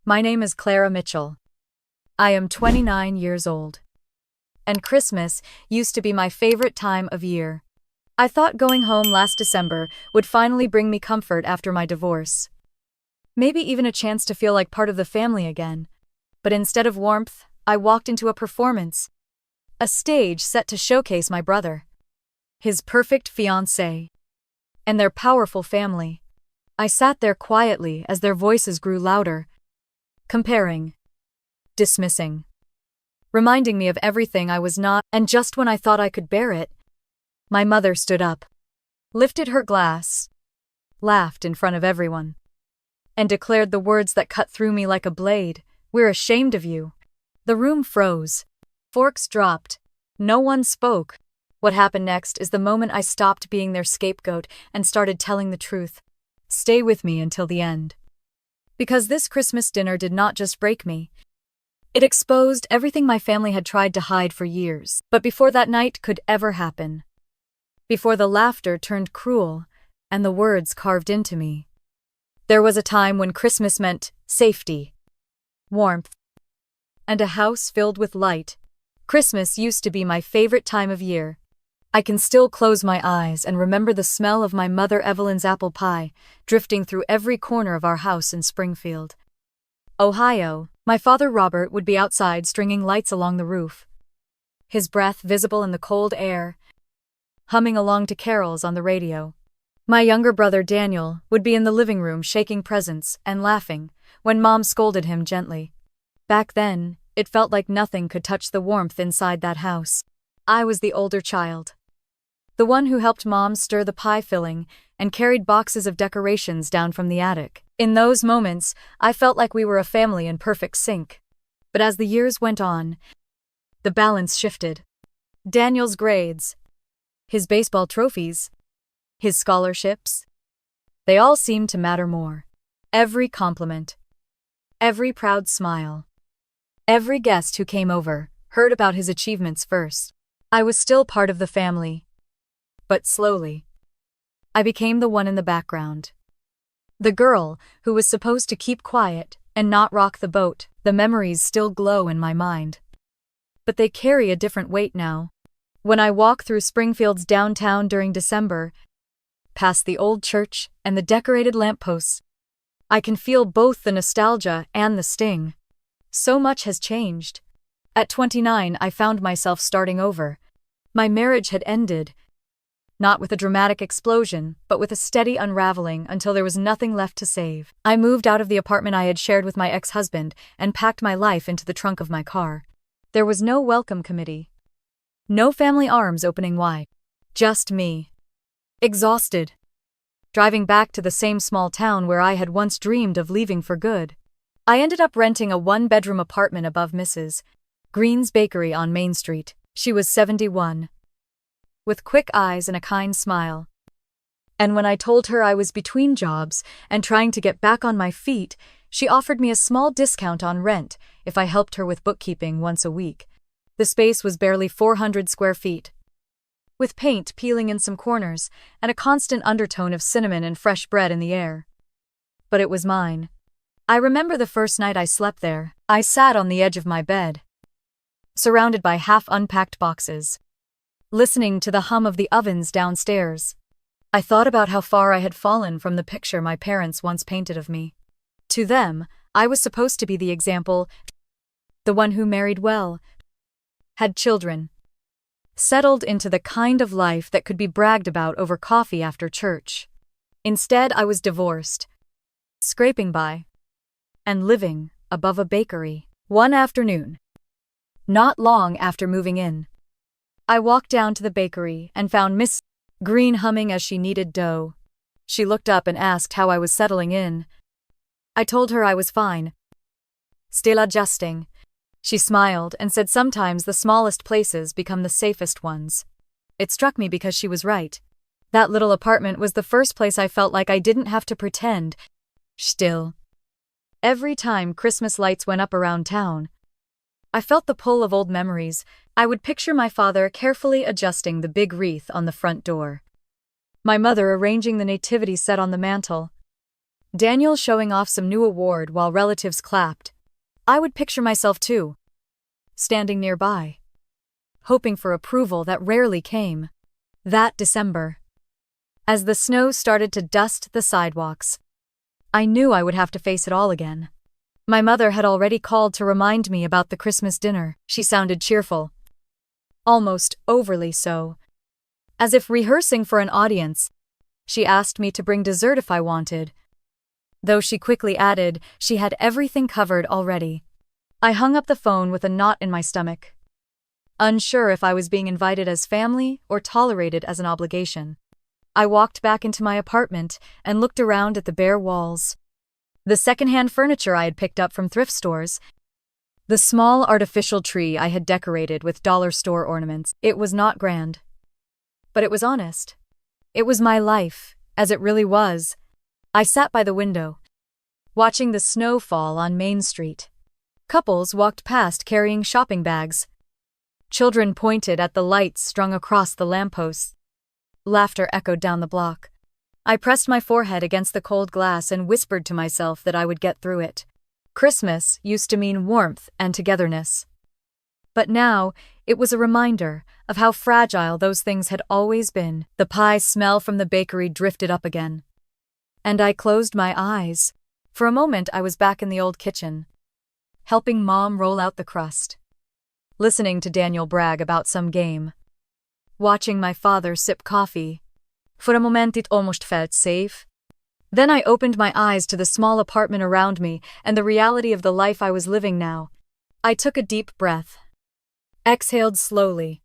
My name is Clara Mitchell. I am 29 years old. And Christmas used to be my favorite time of year. I thought going home last December would finally bring me comfort after my divorce. Maybe even a chance to feel like part of the family again. But instead of warmth, I walked into a performance. A stage set to showcase my brother, his perfect fiancée, and their powerful family. I sat there quietly as their voices grew louder, comparing, dismissing, reminding me of everything I was not, and just when I thought I could bear it, my mother stood up, lifted her glass, laughed in front of everyone, and declared the words that cut through me like a blade, "We're ashamed of you." The room froze. Forks dropped. No one spoke. What happened next is the moment I stopped being their scapegoat and started telling the truth. Stay with me until the end. Because this Christmas dinner did not just break me. It exposed everything my family had tried to hide for years. But before that night could ever happen, before the laughter turned cruel and the words carved into me, there was a time when Christmas meant safety, warmth, and a house filled with light. Christmas used to be my favorite time of year. I can still close my eyes and remember the smell of my mother Evelyn's apple pie drifting through every corner of our house in Springfield, Ohio. My father Robert would be outside stringing lights along the roof, his breath visible in the cold air, humming along to carols on the radio. My younger brother Daniel would be in the living room shaking presents and laughing when Mom scolded him gently. Back then, it felt like nothing could touch the warmth inside that house. I was the older child, the one who helped Mom stir the pie filling and carried boxes of decorations down from the attic. In those moments, I felt like we were a family in perfect sync. But as the years went on, the balance shifted. Daniel's grades, his baseball trophies, his scholarships, they all seemed to matter more. Every compliment, every proud smile, every guest who came over heard about his achievements first. I was still part of the family. But slowly, I became the one in the background. The girl who was supposed to keep quiet and not rock the boat. The memories still glow in my mind, but they carry a different weight now. When I walk through Springfield's downtown during December, past the old church and the decorated lampposts, I can feel both the nostalgia and the sting. So much has changed. At 29, I found myself starting over. My marriage had ended, not with a dramatic explosion, but with a steady unraveling until there was nothing left to save. I moved out of the apartment I had shared with my ex-husband and packed my life into the trunk of my car. There was no welcome committee, no family arms opening wide. Just me, exhausted, driving back to the same small town where I had once dreamed of leaving for good. I ended up renting a one-bedroom apartment above Mrs. Green's bakery on Main Street. She was 71. With quick eyes and a kind smile. And when I told her I was between jobs and trying to get back on my feet, she offered me a small discount on rent if I helped her with bookkeeping once a week. The space was barely 400 square feet, with paint peeling in some corners and a constant undertone of cinnamon and fresh bread in the air. But it was mine. I remember the first night I slept there. I sat on the edge of my bed, surrounded by half-unpacked boxes, listening to the hum of the ovens downstairs. I thought about how far I had fallen from the picture my parents once painted of me. To them, I was supposed to be the example, the one who married well, had children, settled into the kind of life that could be bragged about over coffee after church. Instead, I was divorced, scraping by, and living above a bakery. One afternoon, not long after moving in, I walked down to the bakery and found Miss Green humming as she kneaded dough. She looked up and asked how I was settling in. I told her I was fine, still adjusting. She smiled and said sometimes the smallest places become the safest ones. It struck me because she was right. That little apartment was the first place I felt like I didn't have to pretend. Still, every time Christmas lights went up around town, I felt the pull of old memories. I would picture my father carefully adjusting the big wreath on the front door, my mother arranging the nativity set on the mantel, Daniel showing off some new award while relatives clapped. I would picture myself too, standing nearby, hoping for approval that rarely came. That December, as the snow started to dust the sidewalks, I knew I would have to face it all again. My mother had already called to remind me about the Christmas dinner. She sounded cheerful, almost overly so, as if rehearsing for an audience. She asked me to bring dessert if I wanted, though she quickly added she had everything covered already. I hung up the phone with a knot in my stomach, unsure if I was being invited as family or tolerated as an obligation. I walked back into my apartment and looked around at the bare walls, the secondhand furniture I had picked up from thrift stores, the small artificial tree I had decorated with dollar store ornaments. It was not grand, but it was honest. It was my life, as it really was. I sat by the window, watching the snow fall on Main Street. Couples walked past carrying shopping bags. Children pointed at the lights strung across the lampposts. Laughter echoed down the block. I pressed my forehead against the cold glass and whispered to myself that I would get through it. Christmas used to mean warmth and togetherness. But now, it was a reminder of how fragile those things had always been. The pie smell from the bakery drifted up again, and I closed my eyes. For a moment I was back in the old kitchen, helping Mom roll out the crust, listening to Daniel brag about some game, watching my father sip coffee. For a moment it almost felt safe. Then I opened my eyes to the small apartment around me and the reality of the life I was living now. I took a deep breath, exhaled slowly,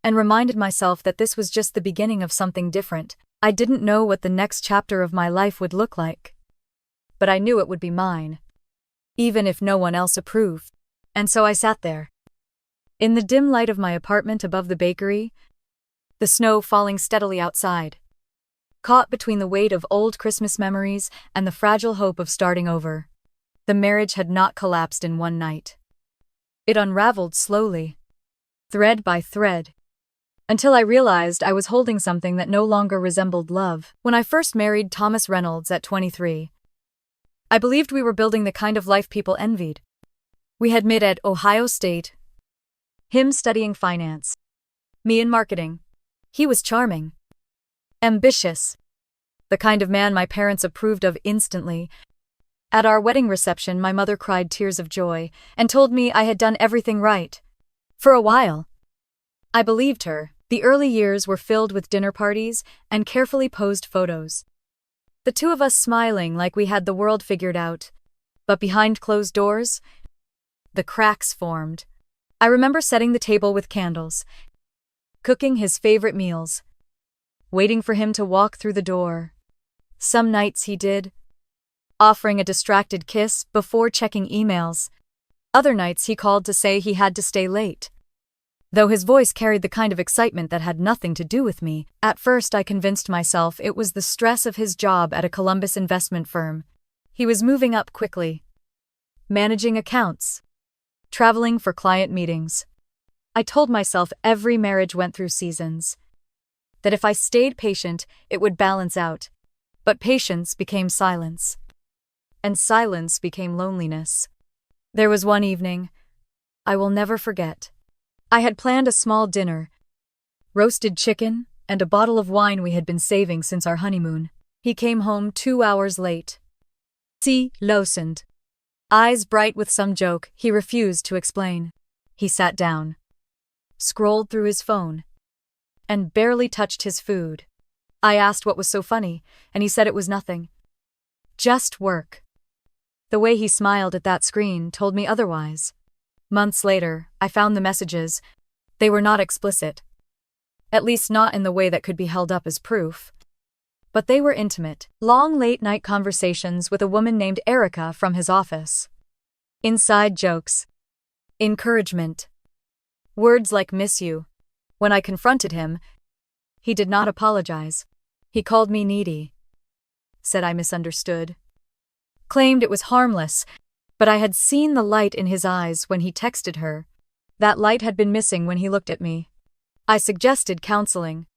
and reminded myself that this was just the beginning of something different. I didn't know what the next chapter of my life would look like, but I knew it would be mine, even if no one else approved. And so I sat there, in the dim light of my apartment above the bakery, the snow falling steadily outside, caught between the weight of old Christmas memories and the fragile hope of starting over. The marriage had not collapsed in one night. It unraveled slowly, thread by thread, until I realized I was holding something that no longer resembled love. When I first married Thomas Reynolds at 23, I believed we were building the kind of life people envied. We had met at Ohio State, him studying finance, me in marketing. He was charming, ambitious, the kind of man my parents approved of instantly. At our wedding reception, my mother cried tears of joy and told me I had done everything right. For a while, I believed her. The early years were filled with dinner parties and carefully posed photos, the two of us smiling like we had the world figured out. But behind closed doors, the cracks formed. I remember setting the table with candles, cooking his favorite meals, waiting for him to walk through the door. Some nights he did, offering a distracted kiss before checking emails. Other nights he called to say he had to stay late, though his voice carried the kind of excitement that had nothing to do with me. At first I convinced myself it was the stress of his job at a Columbus investment firm. He was moving up quickly, managing accounts, traveling for client meetings. I told myself every marriage went through seasons, that if I stayed patient, it would balance out. But patience became silence, and silence became loneliness. There was one evening I will never forget. I had planned a small dinner, roasted chicken, and a bottle of wine we had been saving since our honeymoon. He came home 2 hours late. Loosened, eyes bright with some joke he refused to explain. He sat down, scrolled through his phone, and barely touched his food. I asked what was so funny, and he said it was nothing. Just work. The way he smiled at that screen told me otherwise. Months later, I found the messages. They were not explicit, at least not in the way that could be held up as proof. But they were intimate. Long late-night conversations with a woman named Erica from his office. Inside jokes. Encouragement. Words like miss you. When I confronted him, he did not apologize. He called me needy, said I misunderstood, claimed it was harmless, but I had seen the light in his eyes when he texted her. That light had been missing when he looked at me. I suggested counseling,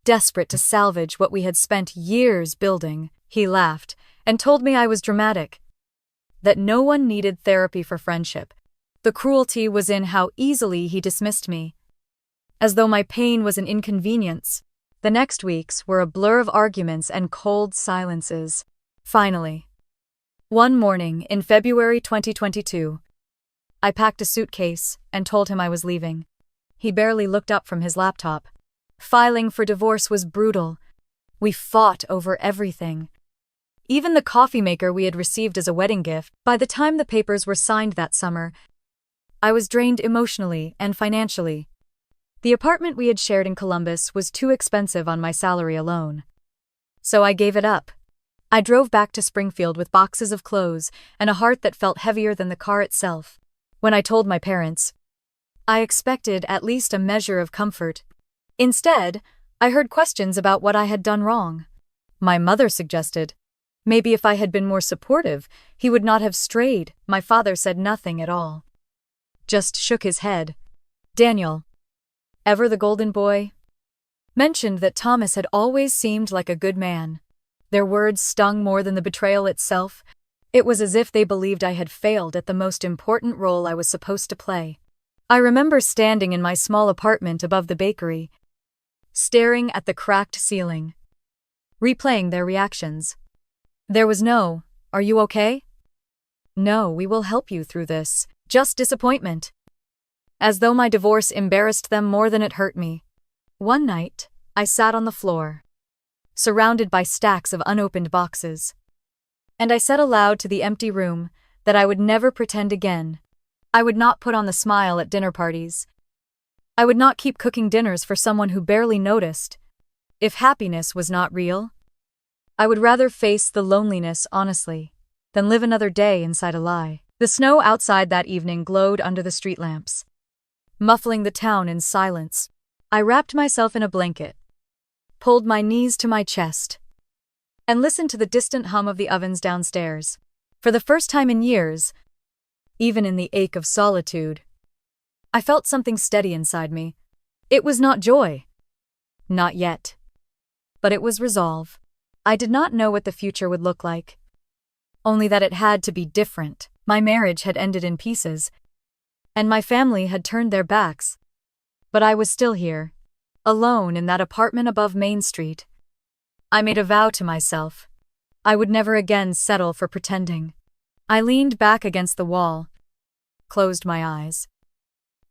desperate to salvage what we had spent years building. He laughed and told me I was dramatic, that no one needed therapy for friendship. The cruelty was in how easily he dismissed me, as though my pain was an inconvenience. The next weeks were a blur of arguments and cold silences. Finally, one morning in February 2022, I packed a suitcase and told him I was leaving. He barely looked up from his laptop. Filing for divorce was brutal. We fought over everything. Even the coffee maker we had received as a wedding gift. By the time the papers were signed that summer, I was drained emotionally and financially. The apartment we had shared in Columbus was too expensive on my salary alone. So I gave it up. I drove back to Springfield with boxes of clothes and a heart that felt heavier than the car itself. When I told my parents, I expected at least a measure of comfort. Instead, I heard questions about what I had done wrong. My mother suggested, maybe if I had been more supportive, he would not have strayed. My father said nothing at all. Just shook his head. Daniel, ever the golden boy, mentioned that Thomas had always seemed like a good man. Their words stung more than the betrayal itself. It was as if they believed I had failed at the most important role I was supposed to play. I remember standing in my small apartment above the bakery, staring at the cracked ceiling, replaying their reactions. There was no, "Are you okay?" No, "We will help you through this." Just disappointment. As though my divorce embarrassed them more than it hurt me. One night, I sat on the floor, surrounded by stacks of unopened boxes. And I said aloud to the empty room that I would never pretend again. I would not put on the smile at dinner parties. I would not keep cooking dinners for someone who barely noticed. If happiness was not real, I would rather face the loneliness honestly than live another day inside a lie. The snow outside that evening glowed under the street lamps, muffling the town in silence. I wrapped myself in a blanket, pulled my knees to my chest, and listened to the distant hum of the ovens downstairs. For the first time in years, even in the ache of solitude, I felt something steady inside me. It was not joy. Not yet. But it was resolve. I did not know what the future would look like, only that it had to be different. My marriage had ended in pieces, and my family had turned their backs. But I was still here, alone in that apartment above Main Street. I made a vow to myself. I would never again settle for pretending. I leaned back against the wall, closed my eyes,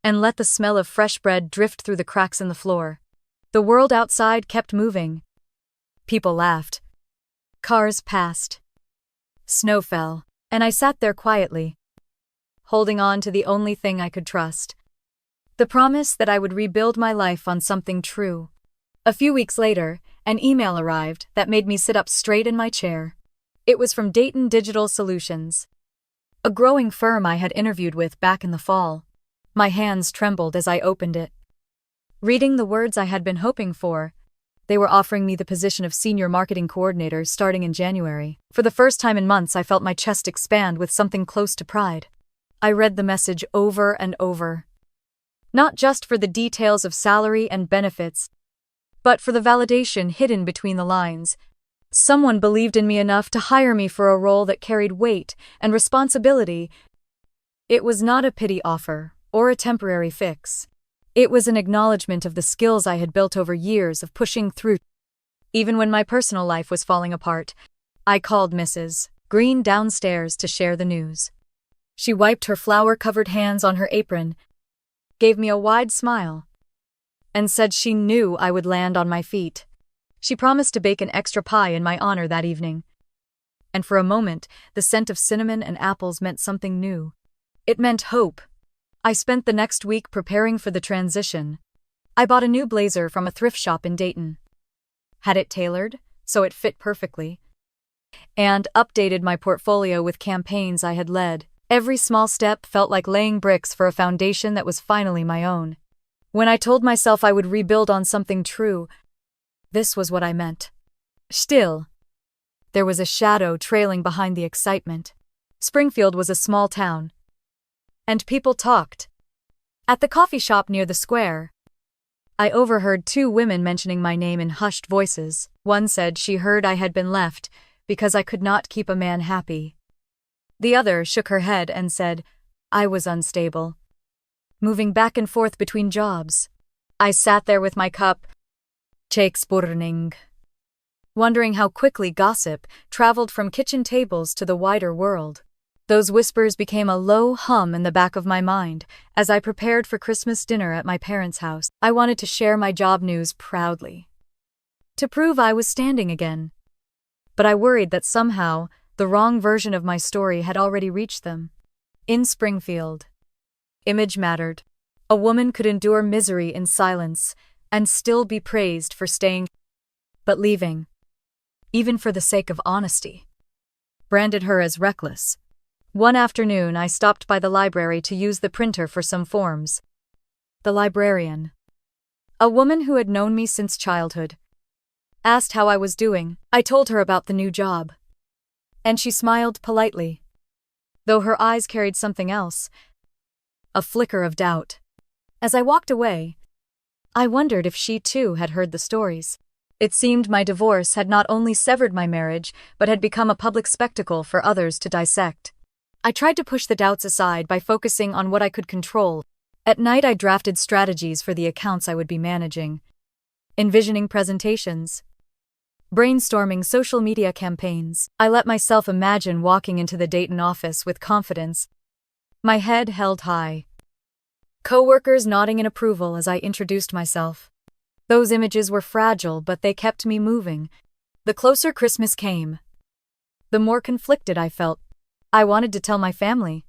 and let the smell of fresh bread drift through the cracks in the floor. The world outside kept moving. People laughed. Cars passed. Snow fell. And I sat there quietly, holding on to the only thing I could trust. The promise that I would rebuild my life on something true. A few weeks later, an email arrived that made me sit up straight in my chair. It was from Dayton Digital Solutions, a growing firm I had interviewed with back in the fall. My hands trembled as I opened it. Reading the words I had been hoping for, they were offering me the position of senior marketing coordinator starting in January. For the first time in months, I felt my chest expand with something close to pride. I read the message over and over. Not just for the details of salary and benefits, but for the validation hidden between the lines. Someone believed in me enough to hire me for a role that carried weight and responsibility. It was not a pity offer or a temporary fix. It was an acknowledgement of the skills I had built over years of pushing through. Even when my personal life was falling apart, I called Mrs. Green downstairs to share the news. She wiped her flour-covered hands on her apron, gave me a wide smile, and said she knew I would land on my feet. She promised to bake an extra pie in my honor that evening. And for a moment, the scent of cinnamon and apples meant something new. It meant hope. I spent the next week preparing for the transition. I bought a new blazer from a thrift shop in Dayton, had it tailored so it fit perfectly, and updated my portfolio with campaigns I had led. Every small step felt like laying bricks for a foundation that was finally my own. When I told myself I would rebuild on something true, this was what I meant. Still, there was a shadow trailing behind the excitement. Springfield was a small town, and people talked. At the coffee shop near the square, I overheard two women mentioning my name in hushed voices. One said she heard I had been left, because I could not keep a man happy. The other shook her head and said, I was unstable, moving back and forth between jobs. I sat there with my cup, burning, wondering how quickly gossip traveled from kitchen tables to the wider world. Those whispers became a low hum in the back of my mind as I prepared for Christmas dinner at my parents' house. I wanted to share my job news proudly, to prove I was standing again. But I worried that somehow the wrong version of my story had already reached them. In Springfield, image mattered. A woman could endure misery in silence and still be praised for staying, but leaving, even for the sake of honesty, branded her as reckless. One afternoon, I stopped by the library to use the printer for some forms. The librarian, a woman who had known me since childhood, asked how I was doing. I told her about the new job, and she smiled politely, though her eyes carried something else, a flicker of doubt. As I walked away, I wondered if she too had heard the stories. It seemed my divorce had not only severed my marriage, but had become a public spectacle for others to dissect. I tried to push the doubts aside by focusing on what I could control. At night, I drafted strategies for the accounts I would be managing, envisioning presentations, brainstorming social media campaigns. I let myself imagine walking into the Dayton office with confidence, my head held high, coworkers nodding in approval as I introduced myself. Those images were fragile, but they kept me moving. The closer Christmas came, the more conflicted I felt. I wanted to tell my family,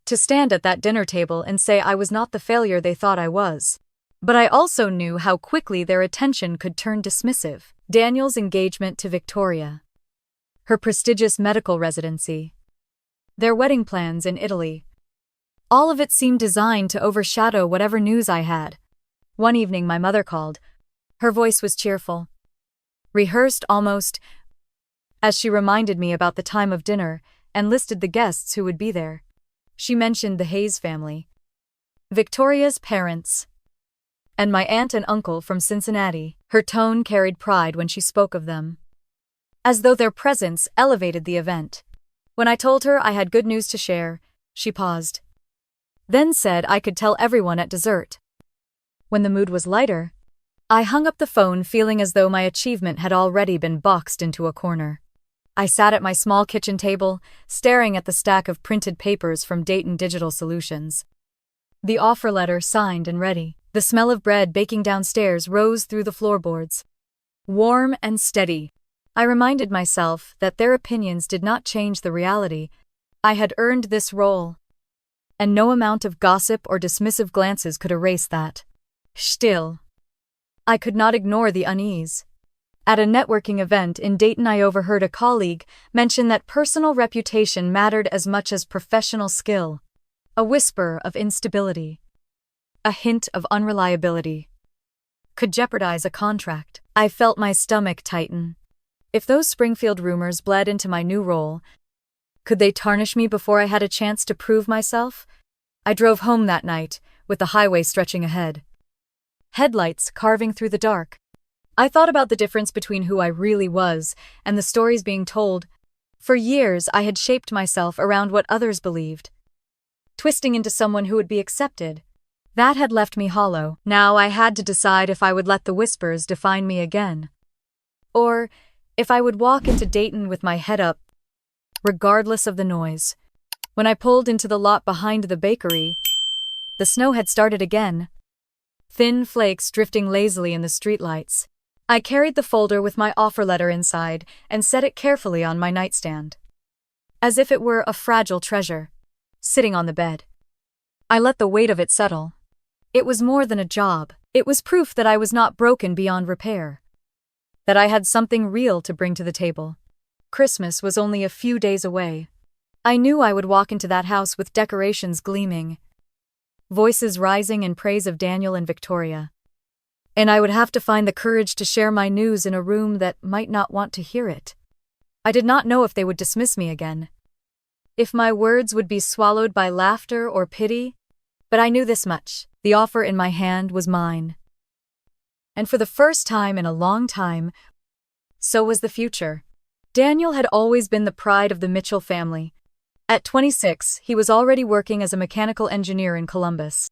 to stand at that dinner table and say I was not the failure they thought I was. But I also knew how quickly their attention could turn dismissive. Daniel's engagement to Victoria, her prestigious medical residency, their wedding plans in Italy. All of it seemed designed to overshadow whatever news I had. One evening my mother called. Her voice was cheerful, rehearsed almost, as she reminded me about the time of dinner and listed the guests who would be there. She mentioned the Hayes family, Victoria's parents, and my aunt and uncle from Cincinnati. Her tone carried pride when she spoke of them, as though their presence elevated the event. When I told her I had good news to share, she paused, then said I could tell everyone at dessert. When the mood was lighter, I hung up the phone feeling as though my achievement had already been boxed into a corner. I sat at my small kitchen table, staring at the stack of printed papers from Dayton Digital Solutions. The offer letter signed and ready. The smell of bread baking downstairs rose through the floorboards, warm and steady. I reminded myself that their opinions did not change the reality. I had earned this role, and no amount of gossip or dismissive glances could erase that. Still, I could not ignore the unease. At a networking event in Dayton, I overheard a colleague mention that personal reputation mattered as much as professional skill. A whisper of instability, a hint of unreliability, could jeopardize a contract. I felt my stomach tighten. If those Springfield rumors bled into my new role, could they tarnish me before I had a chance to prove myself? I drove home that night, with the highway stretching ahead, headlights carving through the dark. I thought about the difference between who I really was and the stories being told. For years, I had shaped myself around what others believed, twisting into someone who would be accepted. That had left me hollow. Now I had to decide if I would let the whispers define me again, or if I would walk into Dayton with my head up, regardless of the noise. When I pulled into the lot behind the bakery, the snow had started again, thin flakes drifting lazily in the streetlights. I carried the folder with my offer letter inside and set it carefully on my nightstand, as if it were a fragile treasure, sitting on the bed. I let the weight of it settle. It was more than a job. It was proof that I was not broken beyond repair, that I had something real to bring to the table. Christmas was only a few days away. I knew I would walk into that house with decorations gleaming, voices rising in praise of Daniel and Victoria. And I would have to find the courage to share my news in a room that might not want to hear it. I did not know if they would dismiss me again, if my words would be swallowed by laughter or pity, but I knew this much: the offer in my hand was mine. And for the first time in a long time, so was the future. Daniel had always been the pride of the Mitchell family. At 26, he was already working as a mechanical engineer in Columbus.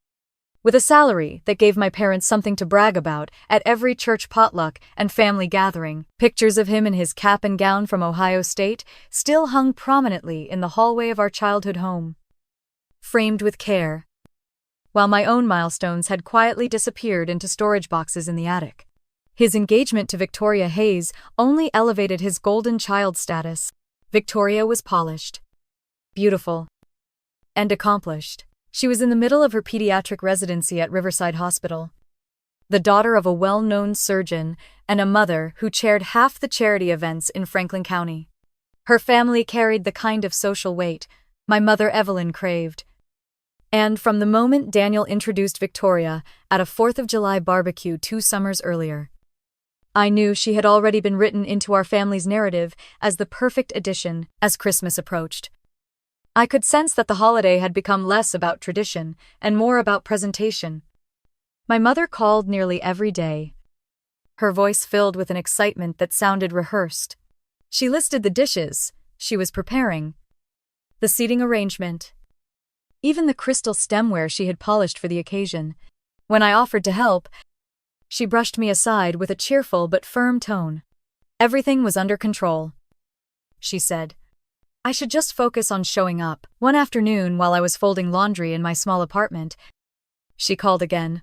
With a salary that gave my parents something to brag about at every church potluck and family gathering, pictures of him in his cap and gown from Ohio State still hung prominently in the hallway of our childhood home, framed with care, while my own milestones had quietly disappeared into storage boxes in the attic. His engagement to Victoria Hayes only elevated his golden child status. Victoria was polished, beautiful, and accomplished. She was in the middle of her pediatric residency at Riverside Hospital, the daughter of a well-known surgeon and a mother who chaired half the charity events in Franklin County. Her family carried the kind of social weight my mother Evelyn craved. And from the moment Daniel introduced Victoria at a 4th of July barbecue 2 summers earlier, I knew she had already been written into our family's narrative as the perfect addition as Christmas approached. I could sense that the holiday had become less about tradition and more about presentation. My mother called nearly every day, her voice filled with an excitement that sounded rehearsed. She listed the dishes she was preparing, the seating arrangement, even the crystal stemware she had polished for the occasion. When I offered to help, she brushed me aside with a cheerful but firm tone. Everything was under control, she said. I should just focus on showing up. One afternoon, while I was folding laundry in my small apartment, she called again.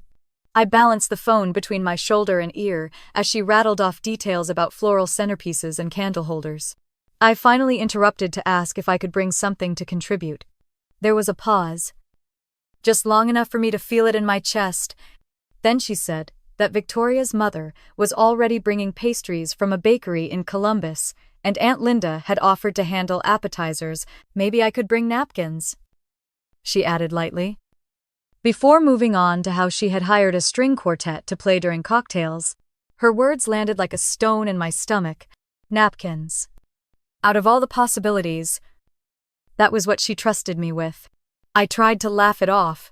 I balanced the phone between my shoulder and ear as she rattled off details about floral centerpieces and candle holders. I finally interrupted to ask if I could bring something to contribute. There was a pause, just long enough for me to feel it in my chest. Then she said that Victoria's mother was already bringing pastries from a bakery in Columbus, and Aunt Linda had offered to handle appetizers. Maybe I could bring napkins, she added lightly. Before moving on to how she had hired a string quartet to play during cocktails, her words landed like a stone in my stomach. Napkins. Out of all the possibilities, that was what she trusted me with. I tried to laugh it off,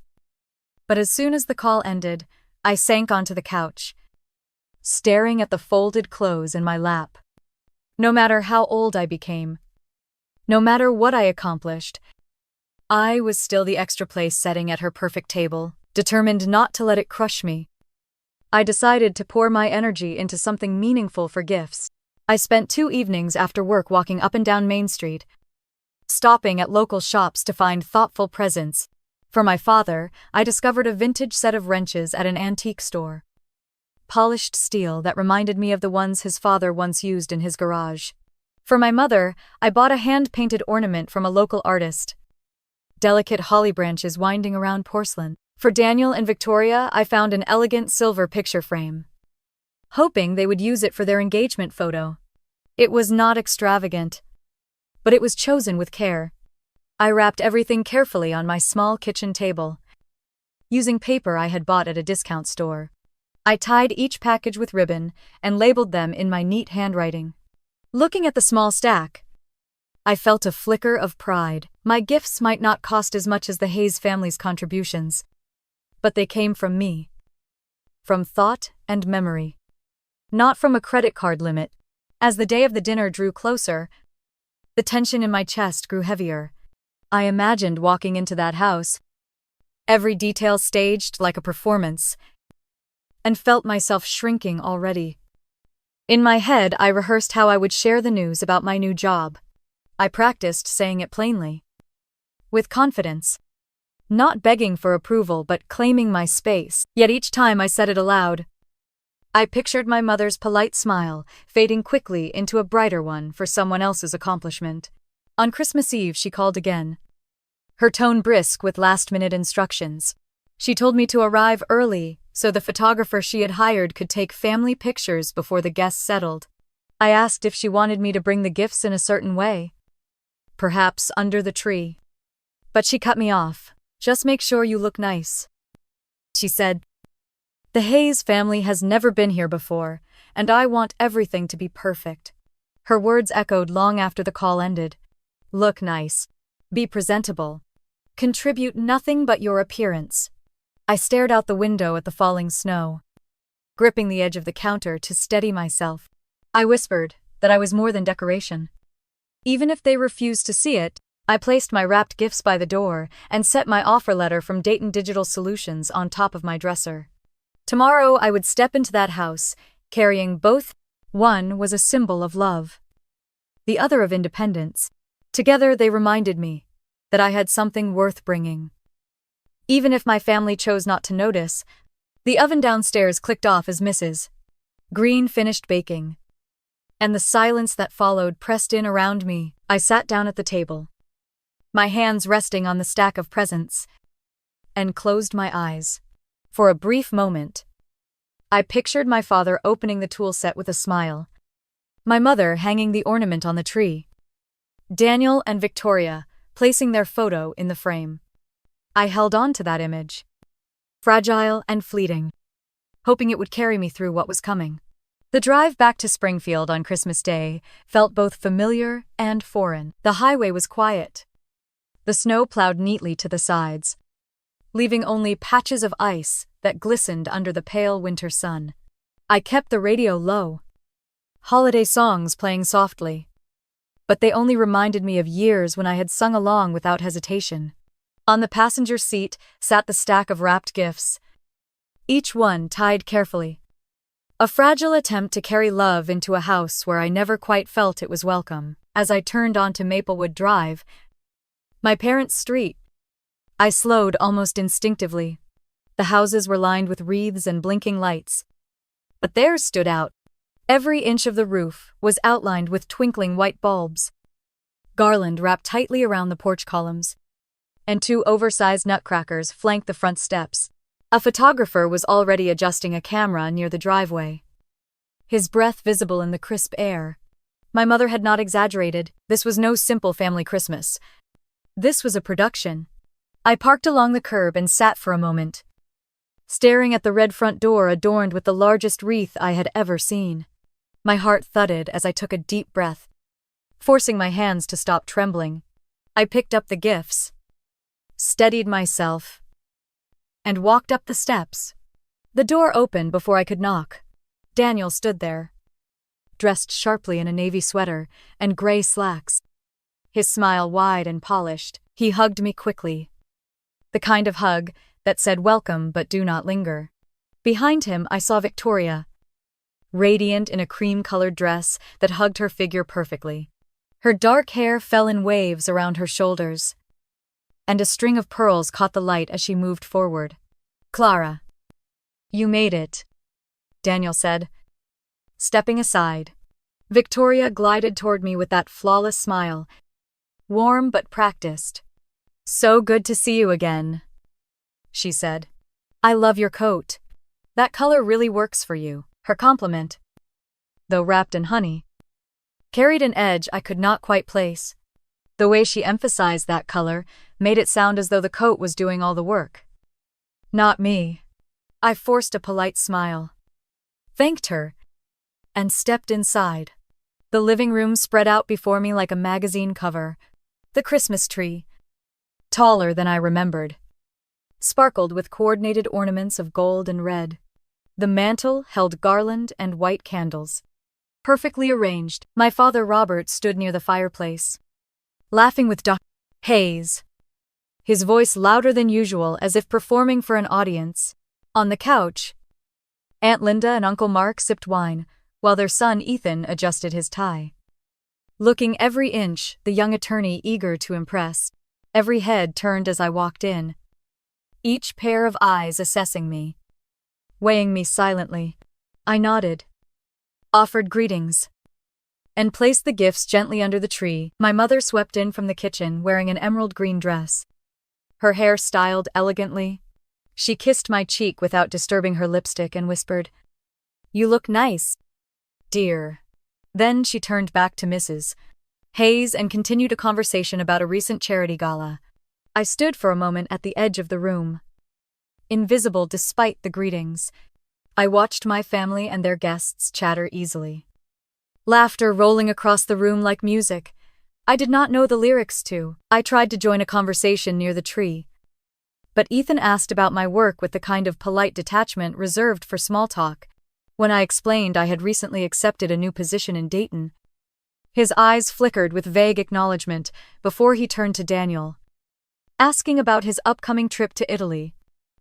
but as soon as the call ended, I sank onto the couch, staring at the folded clothes in my lap. No matter how old I became, no matter what I accomplished, I was still the extra place setting at her perfect table, determined not to let it crush me. I decided to pour my energy into something meaningful for gifts. I spent 2 evenings after work walking up and down Main Street, stopping at local shops to find thoughtful presents. For my father, I discovered a vintage set of wrenches at an antique store. Polished steel that reminded me of the ones his father once used in his garage. For my mother, I bought a hand-painted ornament from a local artist, delicate holly branches winding around porcelain. For Daniel and Victoria, I found an elegant silver picture frame, hoping they would use it for their engagement photo. It was not extravagant, but it was chosen with care. I wrapped everything carefully on my small kitchen table, using paper I had bought at a discount store. I tied each package with ribbon and labeled them in my neat handwriting. Looking at the small stack, I felt a flicker of pride. My gifts might not cost as much as the Hayes family's contributions, but they came from me, from thought and memory, not from a credit card limit. As the day of the dinner drew closer, the tension in my chest grew heavier. I imagined walking into that house, every detail staged like a performance, and felt myself shrinking already. In my head, I rehearsed how I would share the news about my new job. I practiced saying it plainly, with confidence, not begging for approval but claiming my space. Yet each time I said it aloud, I pictured my mother's polite smile fading quickly into a brighter one for someone else's accomplishment. On Christmas Eve, she called again, her tone brisk with last-minute instructions. She told me to arrive early so the photographer she had hired could take family pictures before the guests settled. I asked if she wanted me to bring the gifts in a certain way, perhaps under the tree. But she cut me off. Just make sure you look nice, she said. The Hayes family has never been here before, and I want everything to be perfect. Her words echoed long after the call ended. Look nice. Be presentable. Contribute nothing but your appearance. I stared out the window at the falling snow, gripping the edge of the counter to steady myself. I whispered that I was more than decoration. Even if they refused to see it, I placed my wrapped gifts by the door and set my offer letter from Dayton Digital Solutions on top of my dresser. Tomorrow I would step into that house, carrying both. One was a symbol of love, the other of independence. Together they reminded me that I had something worth bringing. Even if my family chose not to notice, the oven downstairs clicked off as Mrs. Green finished baking, and the silence that followed pressed in around me. I sat down at the table, my hands resting on the stack of presents, and closed my eyes. For a brief moment, I pictured my father opening the tool set with a smile, my mother hanging the ornament on the tree, Daniel and Victoria placing their photo in the frame. I held on to that image, fragile and fleeting, hoping it would carry me through what was coming. The drive back to Springfield on Christmas Day felt both familiar and foreign. The highway was quiet, the snow plowed neatly to the sides, leaving only patches of ice that glistened under the pale winter sun. I kept the radio low, holiday songs playing softly, but they only reminded me of years when I had sung along without hesitation. On the passenger seat sat the stack of wrapped gifts, each one tied carefully. A fragile attempt to carry love into a house where I never quite felt it was welcome. As I turned onto Maplewood Drive, my parents' street, I slowed almost instinctively. The houses were lined with wreaths and blinking lights, but theirs stood out. Every inch of the roof was outlined with twinkling white bulbs, garland wrapped tightly around the porch columns, and two oversized nutcrackers flanked the front steps. A photographer was already adjusting a camera near the driveway, his breath visible in the crisp air. My mother had not exaggerated. This was no simple family Christmas. This was a production. I parked along the curb and sat for a moment, staring at the red front door adorned with the largest wreath I had ever seen. My heart thudded as I took a deep breath, forcing my hands to stop trembling. I picked up the gifts, steadied myself, and walked up the steps. The door opened before I could knock. Daniel stood there, dressed sharply in a navy sweater and gray slacks, his smile wide and polished. He hugged me quickly, the kind of hug that said welcome but do not linger. Behind him I saw Victoria, radiant in a cream-colored dress that hugged her figure perfectly. Her dark hair fell in waves around her shoulders, and a string of pearls caught the light as she moved forward. "Clara, you made it," Daniel said, stepping aside. Victoria glided toward me with that flawless smile, warm but practiced. "So good to see you again," she said. "I love your coat. That color really works for you." Her compliment, though wrapped in honey, carried an edge I could not quite place. The way she emphasized that color made it sound as though the coat was doing all the work. Not me. I forced a polite smile, thanked her, and stepped inside. The living room spread out before me like a magazine cover. The Christmas tree, taller than I remembered, sparkled with coordinated ornaments of gold and red. The mantel held garland and white candles, perfectly arranged. My father Robert stood near the fireplace, laughing with Dr. Hayes, his voice louder than usual as if performing for an audience. On the couch, Aunt Linda and Uncle Mark sipped wine, while their son Ethan adjusted his tie. Looking every inch, the young attorney eager to impress. Every head turned as I walked in, each pair of eyes assessing me, weighing me silently. I nodded, offered greetings, and placed the gifts gently under the tree. My mother swept in from the kitchen wearing an emerald green dress, her hair styled elegantly. She kissed my cheek without disturbing her lipstick and whispered, "You look nice, dear." Then she turned back to Mrs. Hayes and continued a conversation about a recent charity gala. I stood for a moment at the edge of the room, invisible despite the greetings. I watched my family and their guests chatter easily, laughter rolling across the room like music I did not know the lyrics to. I tried to join a conversation near the tree, but Ethan asked about my work with the kind of polite detachment reserved for small talk. When I explained I had recently accepted a new position in Dayton, His eyes flickered with vague acknowledgement before he turned to Daniel, asking about his upcoming trip to Italy.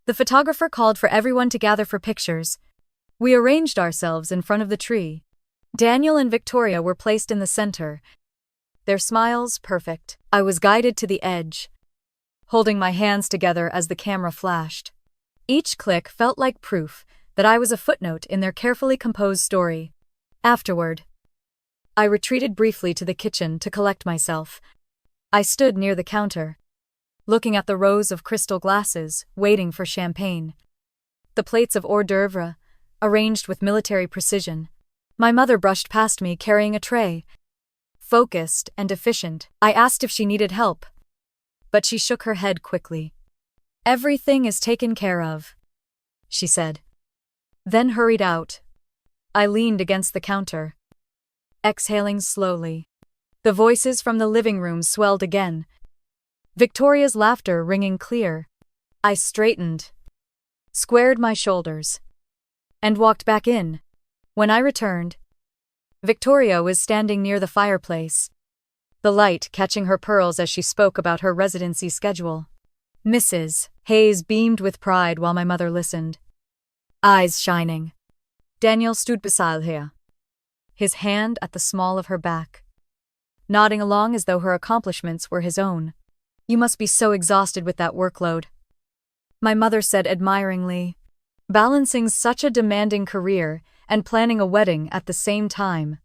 The photographer called for everyone to gather for pictures. We arranged ourselves in front of the tree. Daniel and Victoria were placed in the center, their smiles perfect. I was guided to the edge, holding my hands together as the camera flashed. Each click felt like proof that I was a footnote in their carefully composed story. Afterward, I retreated briefly to the kitchen to collect myself. I stood near the counter, looking at the rows of crystal glasses, waiting for champagne. The plates of hors d'oeuvre, arranged with military precision. My mother brushed past me carrying a tray. Focused and efficient, I asked if she needed help, but she shook her head quickly. "Everything is taken care of," she said, then hurried out. I leaned against the counter, exhaling slowly. The voices from the living room swelled again, Victoria's laughter ringing clear. I straightened, squared my shoulders, and walked back in. When I returned, Victoria was standing near the fireplace, the light catching her pearls as she spoke about her residency schedule. Mrs. Hayes beamed with pride while my mother listened, eyes shining. Daniel stood beside her, his hand at the small of her back, nodding along as though her accomplishments were his own. "You must be so exhausted with that workload," my mother said admiringly, balancing such a demanding career and planning a wedding at the same time.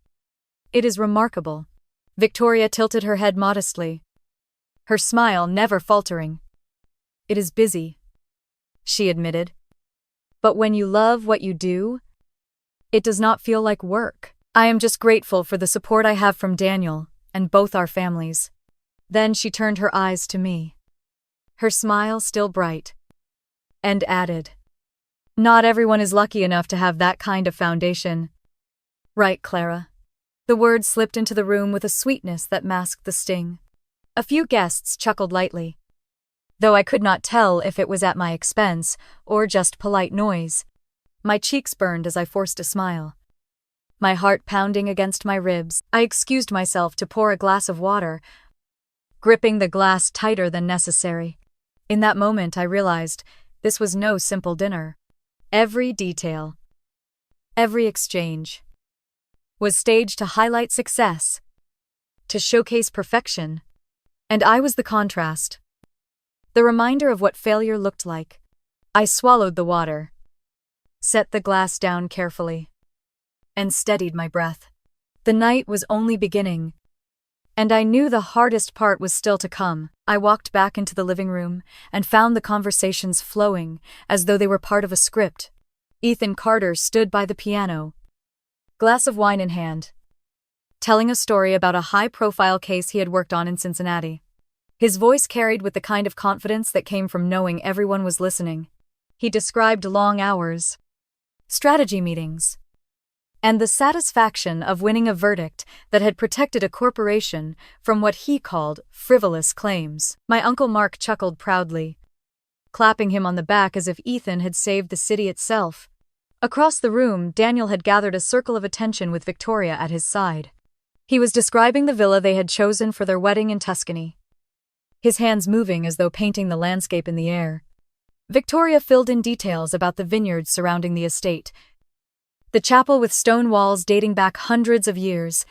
"It is remarkable." Victoria tilted her head modestly, her smile never faltering. "It is busy," she admitted. "But when you love what you do, it does not feel like work. I am just grateful for the support I have from Daniel and both our families." Then she turned her eyes to me, her smile still bright, and added, "Not everyone is lucky enough to have that kind of foundation." "Right, Clara." The words slipped into the room with a sweetness that masked the sting. A few guests chuckled lightly, though I could not tell if it was at my expense or just polite noise. My cheeks burned as I forced a smile, my heart pounding against my ribs. I excused myself to pour a glass of water, gripping the glass tighter than necessary. In that moment I realized this was no simple dinner. Every detail, every exchange, was staged to highlight success, to showcase perfection, and I was the contrast, the reminder of what failure looked like. I swallowed the water, set the glass down carefully, and steadied my breath. The night was only beginning, and I knew the hardest part was still to come. I walked back into the living room and found the conversations flowing as though they were part of a script. Ethan Carter stood by the piano, glass of wine in hand, telling a story about a high-profile case he had worked on in Cincinnati. His voice carried with the kind of confidence that came from knowing everyone was listening. He described long hours, strategy meetings, and the satisfaction of winning a verdict that had protected a corporation from what he called frivolous claims. My Uncle Mark chuckled proudly, clapping him on the back as if Ethan had saved the city itself. Across the room, Daniel had gathered a circle of attention with Victoria at his side. He was describing the villa they had chosen for their wedding in Tuscany, his hands moving as though painting the landscape in the air. Victoria filled in details about the vineyards surrounding the estate, the chapel with stone walls dating back hundreds of years,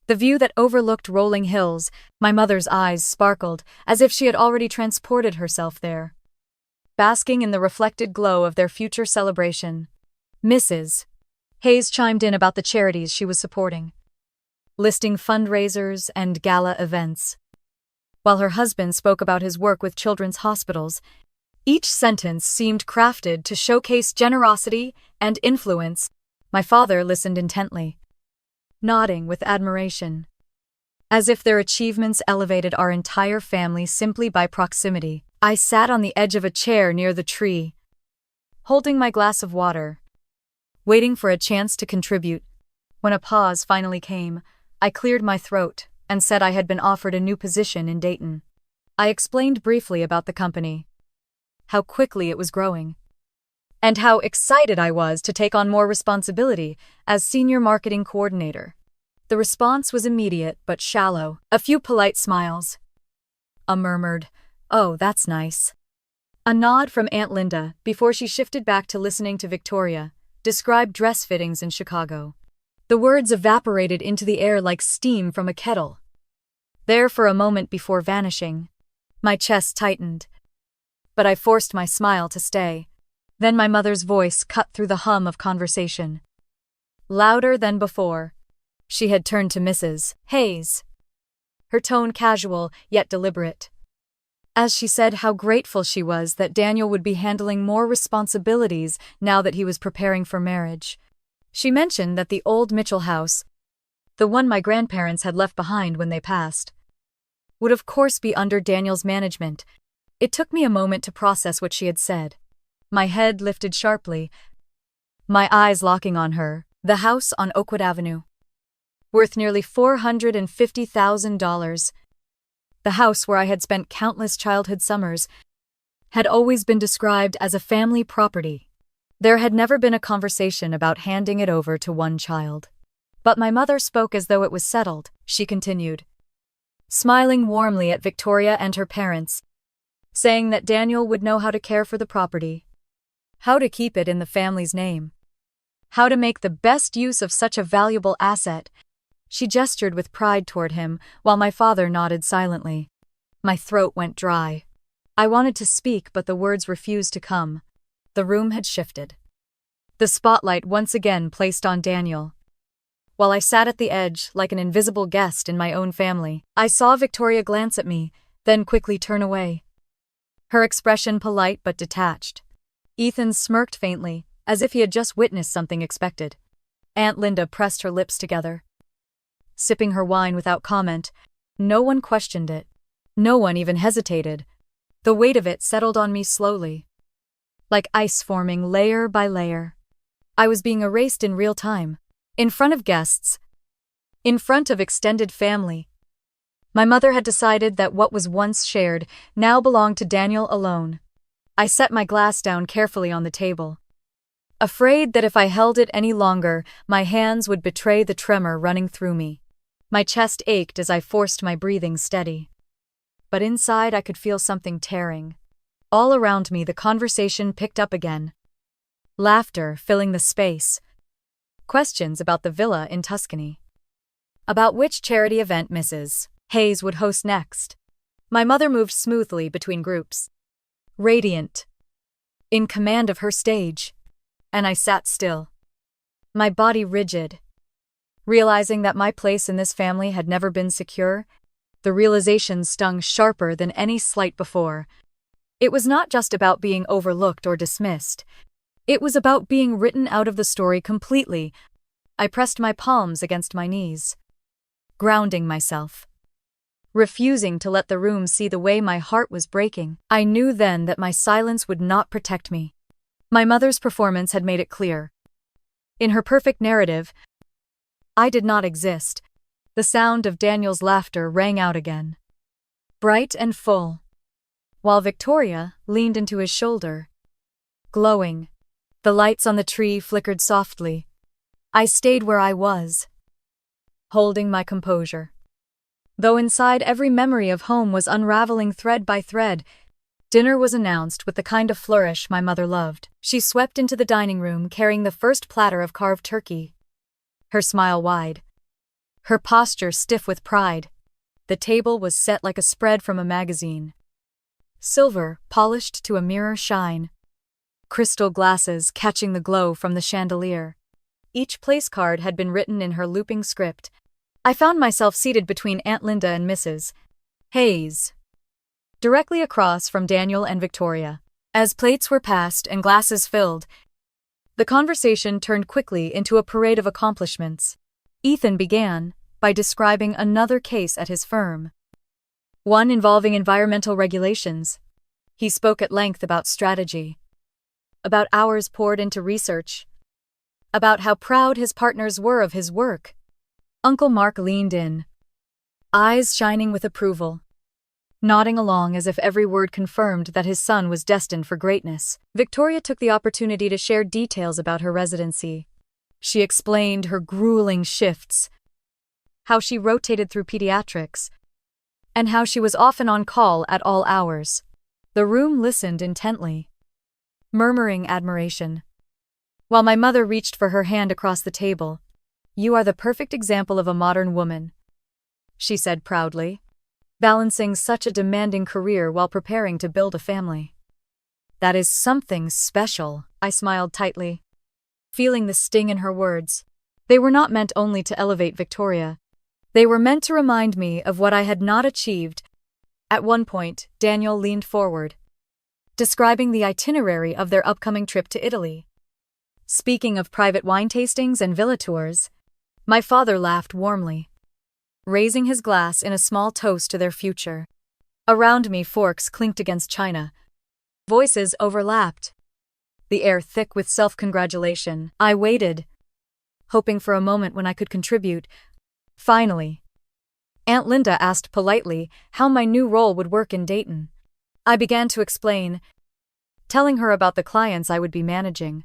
the view that overlooked rolling hills. My mother's eyes sparkled as if she had already transported herself there, basking in the reflected glow of their future celebration. Mrs. Hayes chimed in about the charities she was supporting, listing fundraisers and gala events, while her husband spoke about his work with children's hospitals. Each sentence seemed crafted to showcase generosity and influence. My father listened intently, nodding with admiration, as if their achievements elevated our entire family simply by proximity. I sat on the edge of a chair near the tree, holding my glass of water, waiting for a chance to contribute. When a pause finally came, I cleared my throat and said I had been offered a new position in Dayton. I explained briefly about the company, how quickly it was growing, and how excited I was to take on more responsibility as senior marketing coordinator. The response was immediate but shallow. A few polite smiles. A murmured, "Oh, that's nice." A nod from Aunt Linda before she shifted back to listening to Victoria describe dress fittings in Chicago. The words evaporated into the air like steam from a kettle. There for a moment before vanishing. My chest tightened. But I forced my smile to stay. Then my mother's voice cut through the hum of conversation. Louder than before. She had turned to Mrs. Hayes. Her tone casual, yet deliberate. As she said how grateful she was that Daniel would be handling more responsibilities now that he was preparing for marriage. She mentioned that the old Mitchell house, the one my grandparents had left behind when they passed, would of course be under Daniel's management. It took me a moment to process what she had said. My head lifted sharply, my eyes locking on her. The house on Oakwood Avenue, worth nearly $450,000. The house where I had spent countless childhood summers had always been described as a family property. There had never been a conversation about handing it over to one child. But my mother spoke as though it was settled. She continued, smiling warmly at Victoria and her parents, saying that Daniel would know how to care for the property, how to keep it in the family's name, how to make the best use of such a valuable asset. She gestured with pride toward him, while my father nodded silently. My throat went dry. I wanted to speak, but the words refused to come. The room had shifted. The spotlight once again placed on Daniel. While I sat at the edge, like an invisible guest in my own family, I saw Victoria glance at me, then quickly turn away. Her expression polite but detached. Ethan smirked faintly, as if he had just witnessed something expected. Aunt Linda pressed her lips together, sipping her wine without comment. No one questioned it. No one even hesitated. The weight of it settled on me slowly, like ice forming layer by layer. I was being erased in real time, in front of guests, in front of extended family. My mother had decided that what was once shared now belonged to Daniel alone. I set my glass down carefully on the table, afraid that if I held it any longer, my hands would betray the tremor running through me. My chest ached as I forced my breathing steady. But inside I could feel something tearing. All around me the conversation picked up again. Laughter filling the space. Questions about the villa in Tuscany. About which charity event Mrs. Hayes would host next. My mother moved smoothly between groups, radiant, in command of her stage. And I sat still, my body rigid, realizing that my place in this family had never been secure. The realization stung sharper than any slight before. It was not just about being overlooked or dismissed. It was about being written out of the story completely. I pressed my palms against my knees, grounding myself, refusing to let the room see the way my heart was breaking. I knew then that my silence would not protect me. My mother's performance had made it clear. In her perfect narrative, I did not exist. The sound of Daniel's laughter rang out again, bright and full, while Victoria leaned into his shoulder, glowing. The lights on the tree flickered softly. I stayed where I was, holding my composure. Though inside every memory of home was unraveling thread by thread. Dinner was announced with the kind of flourish my mother loved. She swept into the dining room carrying the first platter of carved turkey, her smile wide, her posture stiff with pride. The table was set like a spread from a magazine. Silver, polished to a mirror shine. Crystal glasses catching the glow from the chandelier. Each place card had been written in her looping script. I found myself seated between Aunt Linda and Mrs. Hayes, directly across from Daniel and Victoria. As plates were passed and glasses filled, the conversation turned quickly into a parade of accomplishments. Ethan began by describing another case at his firm, one involving environmental regulations. He spoke at length about strategy, about hours poured into research, about how proud his partners were of his work. Uncle Mark leaned in, eyes shining with approval, nodding along as if every word confirmed that his son was destined for greatness. Victoria took the opportunity to share details about her residency. She explained her grueling shifts, how she rotated through pediatrics, and how she was often on call at all hours. The room listened intently, murmuring admiration, while my mother reached for her hand across the table. "You are the perfect example of a modern woman," she said proudly, balancing such a demanding career while preparing to build a family. "That is something special," I smiled tightly, feeling the sting in her words. They were not meant only to elevate Victoria. They were meant to remind me of what I had not achieved. At one point, Daniel leaned forward, describing the itinerary of their upcoming trip to Italy. Speaking of private wine tastings and villa tours, my father laughed warmly, raising his glass in a small toast to their future. Around me, forks clinked against china. Voices overlapped, the air thick with self-congratulation. I waited, hoping for a moment when I could contribute. Finally, Aunt Linda asked politely how my new role would work in Dayton. I began to explain, telling her about the clients I would be managing,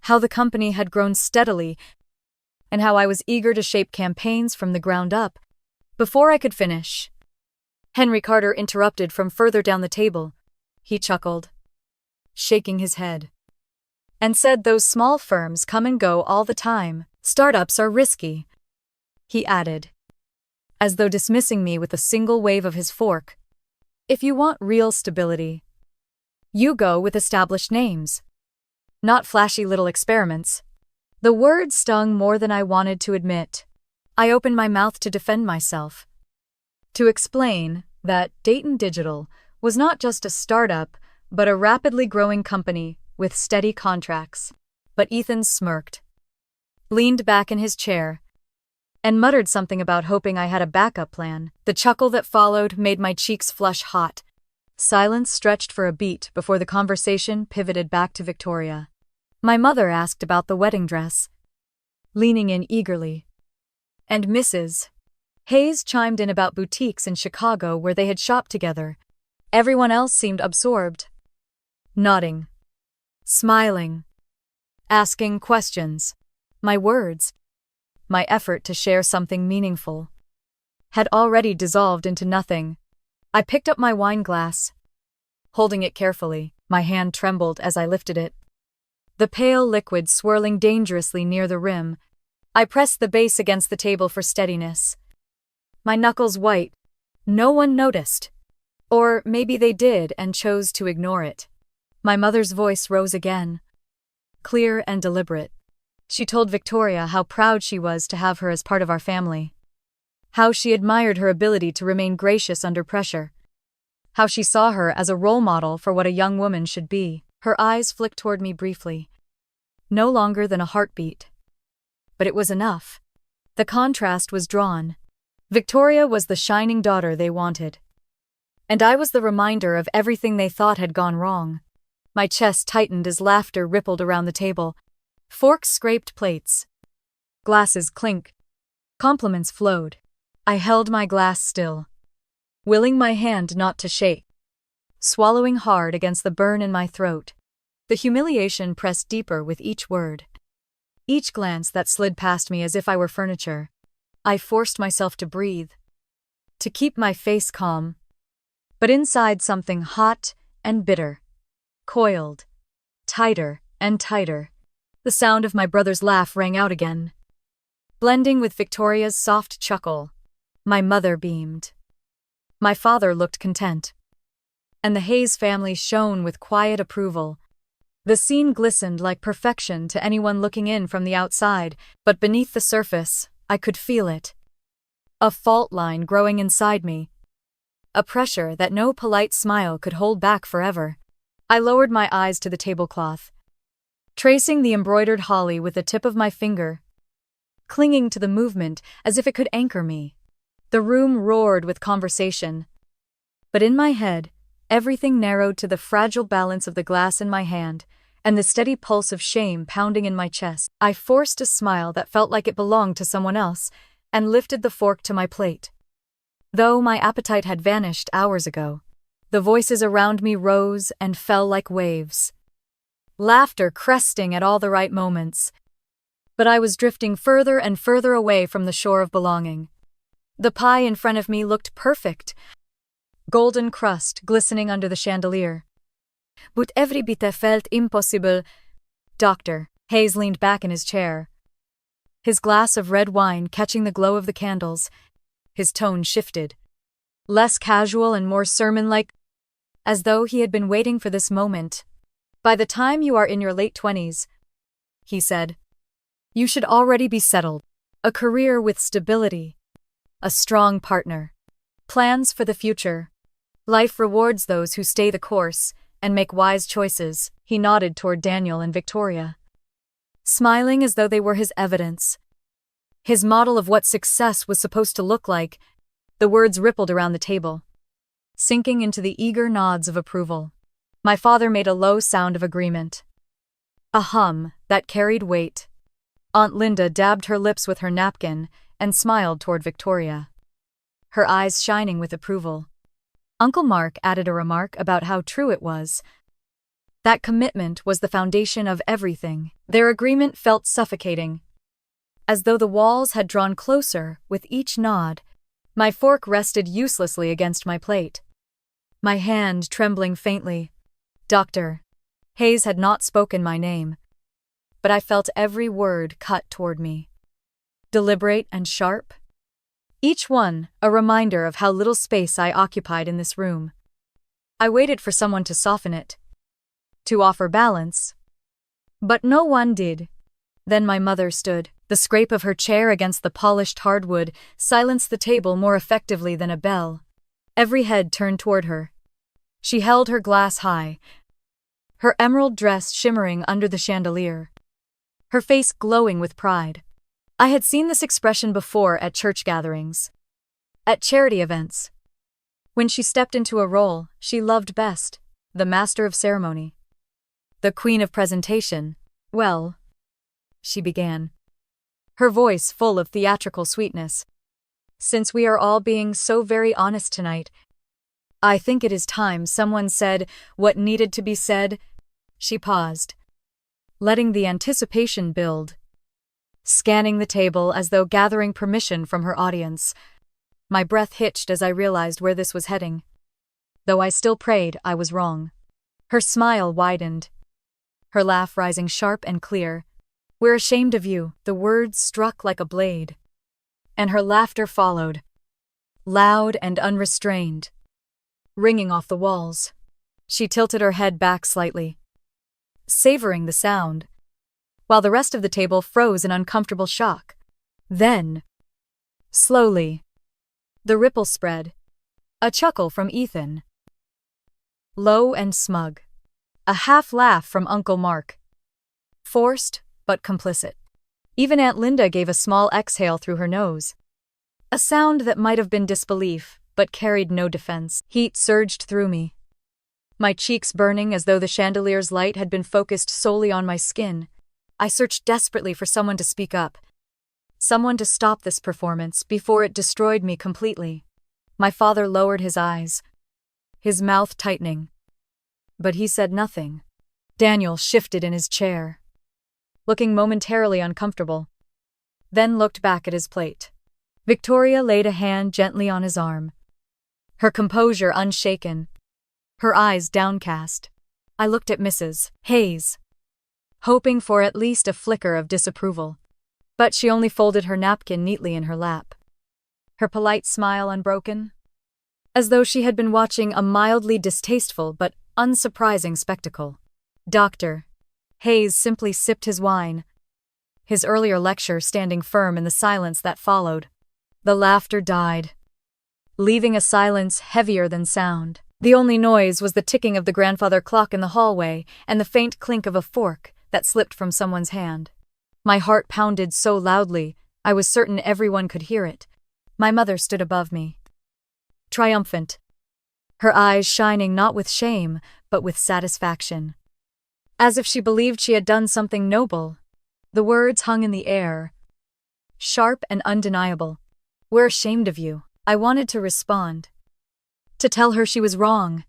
how the company had grown steadily, and how I was eager to shape campaigns from the ground up. Before I could finish, Henry Carter interrupted from further down the table. He chuckled, shaking his head, and said, "Those small firms come and go all the time. Startups are risky," he added, as though dismissing me with a single wave of his fork. "If you want real stability, you go with established names, not flashy little experiments." The words stung more than I wanted to admit. I opened my mouth to defend myself, to explain that Dayton Digital was not just a startup, but a rapidly growing company with steady contracts. But Ethan smirked, leaned back in his chair, and muttered something about hoping I had a backup plan. The chuckle that followed made my cheeks flush hot. Silence stretched for a beat before the conversation pivoted back to Victoria. My mother asked about the wedding dress, leaning in eagerly, and Mrs. Hayes chimed in about boutiques in Chicago where they had shopped together. Everyone else seemed absorbed, nodding, smiling, asking questions. My words, my effort to share something meaningful, had already dissolved into nothing. I picked up my wine glass, holding it carefully. My hand trembled as I lifted it, the pale liquid swirling dangerously near the rim. I pressed the base against the table for steadiness, my knuckles white. No one noticed. Or maybe they did and chose to ignore it. My mother's voice rose again, clear and deliberate. She told Victoria how proud she was to have her as part of our family, how she admired her ability to remain gracious under pressure, how she saw her as a role model for what a young woman should be. Her eyes flicked toward me briefly, no longer than a heartbeat. But it was enough. The contrast was drawn. Victoria was the shining daughter they wanted, and I was the reminder of everything they thought had gone wrong. My chest tightened as laughter rippled around the table. Forks scraped plates, glasses clinked, compliments flowed. I held my glass still, willing my hand not to shake, swallowing hard against the burn in my throat. The humiliation pressed deeper with each word, each glance that slid past me as if I were furniture. I forced myself to breathe, to keep my face calm, but inside something hot and bitter coiled, tighter and tighter. The sound of my brother's laugh rang out again, blending with Victoria's soft chuckle. My mother beamed. My father looked content, and the Hayes family shone with quiet approval. The scene glistened like perfection to anyone looking in from the outside, but beneath the surface, I could feel it. A fault line growing inside me, a pressure that no polite smile could hold back forever. I lowered my eyes to the tablecloth, tracing the embroidered holly with the tip of my finger, clinging to the movement as if it could anchor me. The room roared with conversation, but in my head, everything narrowed to the fragile balance of the glass in my hand and the steady pulse of shame pounding in my chest. I forced a smile that felt like it belonged to someone else and lifted the fork to my plate. Though my appetite had vanished hours ago, the voices around me rose and fell like waves, laughter cresting at all the right moments. but I was drifting further and further away from the shore of belonging. The pie in front of me looked perfect, golden crust glistening under the chandelier. But every bit felt impossible. Dr. Hayes leaned back in his chair, his glass of red wine catching the glow of the candles. His tone shifted, less casual and more sermon-like, as though he had been waiting for this moment. By the time you are in your late 20s, he said, you should already be settled. A career with stability, a strong partner, plans for the future. Life rewards those who stay the course and make wise choices. He nodded toward Daniel and Victoria, smiling as though they were his evidence, his model of what success was supposed to look like. The words rippled around the table, sinking into the eager nods of approval. My father made a low sound of agreement, a hum that carried weight. Aunt Linda dabbed her lips with her napkin and smiled toward Victoria, her eyes shining with approval. Uncle Mark added a remark about how true it was. That commitment was the foundation of everything. Their agreement felt suffocating, as though the walls had drawn closer with each nod. My fork rested uselessly against my plate, my hand trembling faintly. Dr. Hayes had not spoken my name, but I felt every word cut toward me, deliberate and sharp, each one a reminder of how little space I occupied in this room. I waited for someone to soften it, to offer balance, but no one did. Then my mother stood. The scrape of her chair against the polished hardwood silenced the table more effectively than a bell. Every head turned toward her. She held her glass high, her emerald dress shimmering under the chandelier, her face glowing with pride. I had seen this expression before at church gatherings, at charity events. When she stepped into a role she loved best, the master of ceremony, the queen of presentation. Well, she began, her voice full of theatrical sweetness, since we are all being so very honest tonight, I think it is time someone said what needed to be said. She paused, letting the anticipation build, scanning the table as though gathering permission from her audience. My breath hitched as I realized where this was heading, though I still prayed I was wrong. Her smile widened, her laugh rising sharp and clear. We're ashamed of you. The words struck like a blade, and her laughter followed, loud and unrestrained, ringing off the walls. She tilted her head back slightly, savoring the sound, while the rest of the table froze in uncomfortable shock. Then, slowly, the ripple spread. A chuckle from Ethan, low and smug. A half laugh from Uncle Mark, forced but complicit. Even Aunt Linda gave a small exhale through her nose, a sound that might have been disbelief but carried no defense. Heat surged through me, my cheeks burning as though the chandelier's light had been focused solely on my skin. I searched desperately for someone to speak up, someone to stop this performance before it destroyed me completely. My father lowered his eyes, his mouth tightening, but he said nothing. Daniel shifted in his chair, looking momentarily uncomfortable, then looked back at his plate. Victoria laid a hand gently on his arm, her composure unshaken, her eyes downcast. I looked at Mrs. Hayes, hoping for at least a flicker of disapproval, but she only folded her napkin neatly in her lap, her polite smile unbroken, as though she had been watching a mildly distasteful but unsurprising spectacle. Dr. Hayes simply sipped his wine, his earlier lecture standing firm in the silence that followed. The laughter died, leaving a silence heavier than sound. The only noise was the ticking of the grandfather clock in the hallway and the faint clink of a fork that slipped from someone's hand. My heart pounded so loudly, I was certain everyone could hear it. My mother stood above me, triumphant, her eyes shining not with shame, but with satisfaction, as if she believed she had done something noble. The words hung in the air, sharp and undeniable. We're ashamed of you. I wanted to respond, to tell her she was wrong,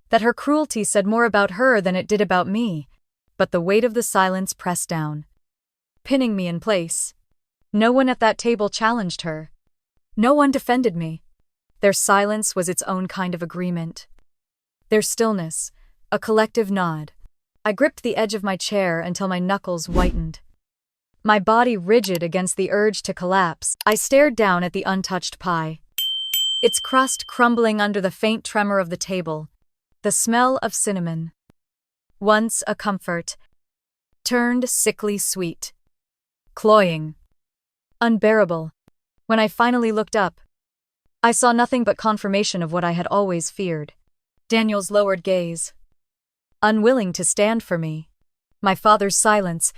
that her cruelty said more about her than it did about me, but the weight of the silence pressed down, pinning me in place. No one at that table challenged her. No one defended me. Their silence was its own kind of agreement. Their stillness, a collective nod. I gripped the edge of my chair until my knuckles whitened. My body rigid against the urge to collapse, I stared down at the untouched pie. Its crust crumbling under the faint tremor of the table. The smell of cinnamon, once a comfort, turned sickly sweet. Cloying. Unbearable. When I finally looked up, I saw nothing but confirmation of what I had always feared. Daniel's lowered gaze. Unwilling to stand for me. My father's silence.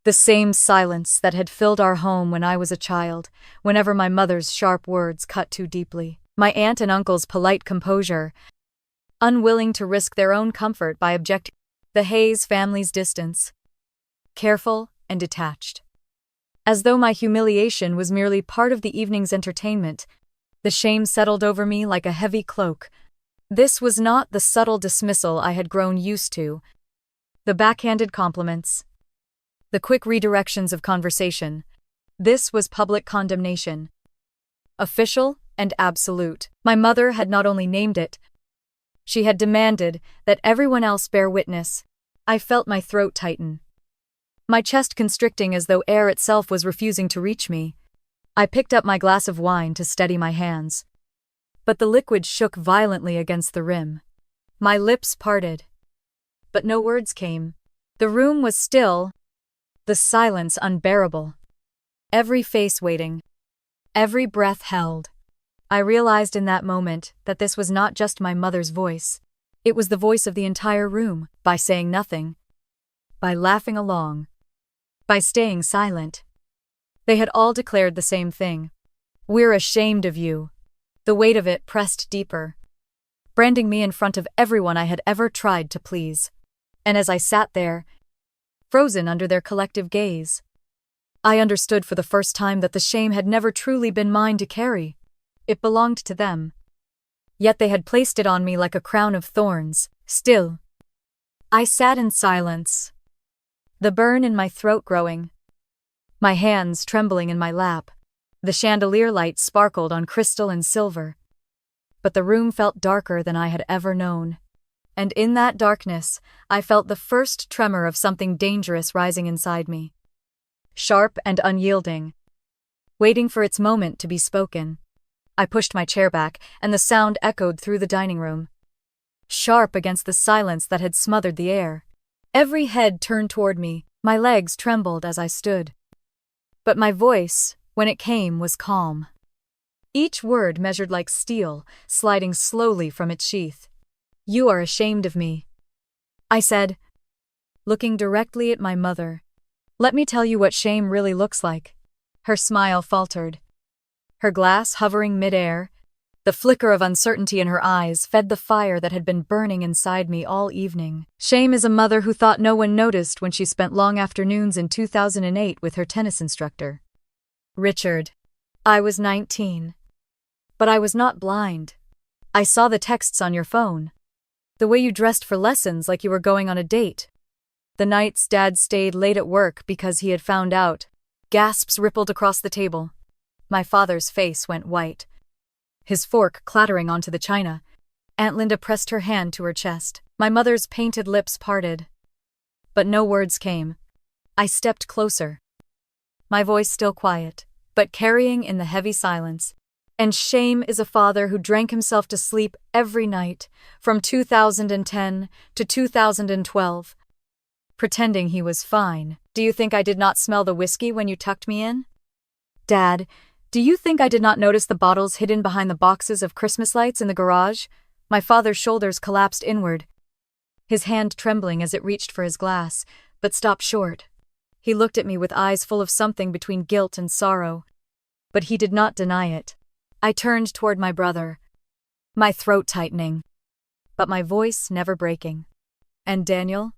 The same silence that had filled our home when I was a child, whenever my mother's sharp words cut too deeply. My aunt and uncle's polite composure. Unwilling to risk their own comfort by objecting. The Hayes family's distance. Careful and detached. As though my humiliation was merely part of the evening's entertainment, the shame settled over me like a heavy cloak. This was not the subtle dismissal I had grown used to. The backhanded compliments. The quick redirections of conversation. This was public condemnation. Official and absolute. My mother had not only named it, she had demanded that everyone else bear witness. I felt my throat tighten. My chest constricting as though air itself was refusing to reach me. I picked up my glass of wine to steady my hands. But the liquid shook violently against the rim. My lips parted. But no words came. The room was still, the silence unbearable. Every face waiting. Every breath held. I realized in that moment that this was not just my mother's voice. It was the voice of the entire room, by saying nothing, by laughing along, by staying silent. They had all declared the same thing. We're ashamed of you. The weight of it pressed deeper, branding me in front of everyone I had ever tried to please. And as I sat there, frozen under their collective gaze, I understood for the first time that the shame had never truly been mine to carry. It belonged to them. Yet they had placed it on me like a crown of thorns. Still, I sat in silence, the burn in my throat growing, my hands trembling in my lap. The chandelier light sparkled on crystal and silver. But the room felt darker than I had ever known. And in that darkness, I felt the first tremor of something dangerous rising inside me. Sharp and unyielding, waiting for its moment to be spoken. I pushed my chair back, and the sound echoed through the dining room, sharp against the silence that had smothered the air. Every head turned toward me, my legs trembled as I stood. But my voice, when it came, was calm. Each word measured like steel, sliding slowly from its sheath. You are ashamed of me, I said, looking directly at my mother. Let me tell you what shame really looks like. Her smile faltered. Her glass hovering midair, the flicker of uncertainty in her eyes fed the fire that had been burning inside me all evening. Shame is a mother who thought no one noticed when she spent long afternoons in 2008 with her tennis instructor. Richard. I was 19. But I was not blind. I saw the texts on your phone. The way you dressed for lessons like you were going on a date. The nights Dad stayed late at work because he had found out. Gasps rippled across the table. My father's face went white, his fork clattering onto the china. Aunt Linda pressed her hand to her chest. My mother's painted lips parted. But no words came. I stepped closer, my voice still quiet, but carrying in the heavy silence. And shame is a father who drank himself to sleep every night, from 2010 to 2012, pretending he was fine. Do you think I did not smell the whiskey when you tucked me in? Dad, do you think I did not notice the bottles hidden behind the boxes of Christmas lights in the garage? My father's shoulders collapsed inward, his hand trembling as it reached for his glass, but stopped short. He looked at me with eyes full of something between guilt and sorrow, but he did not deny it. I turned toward my brother, my throat tightening, but my voice never breaking. And Daniel?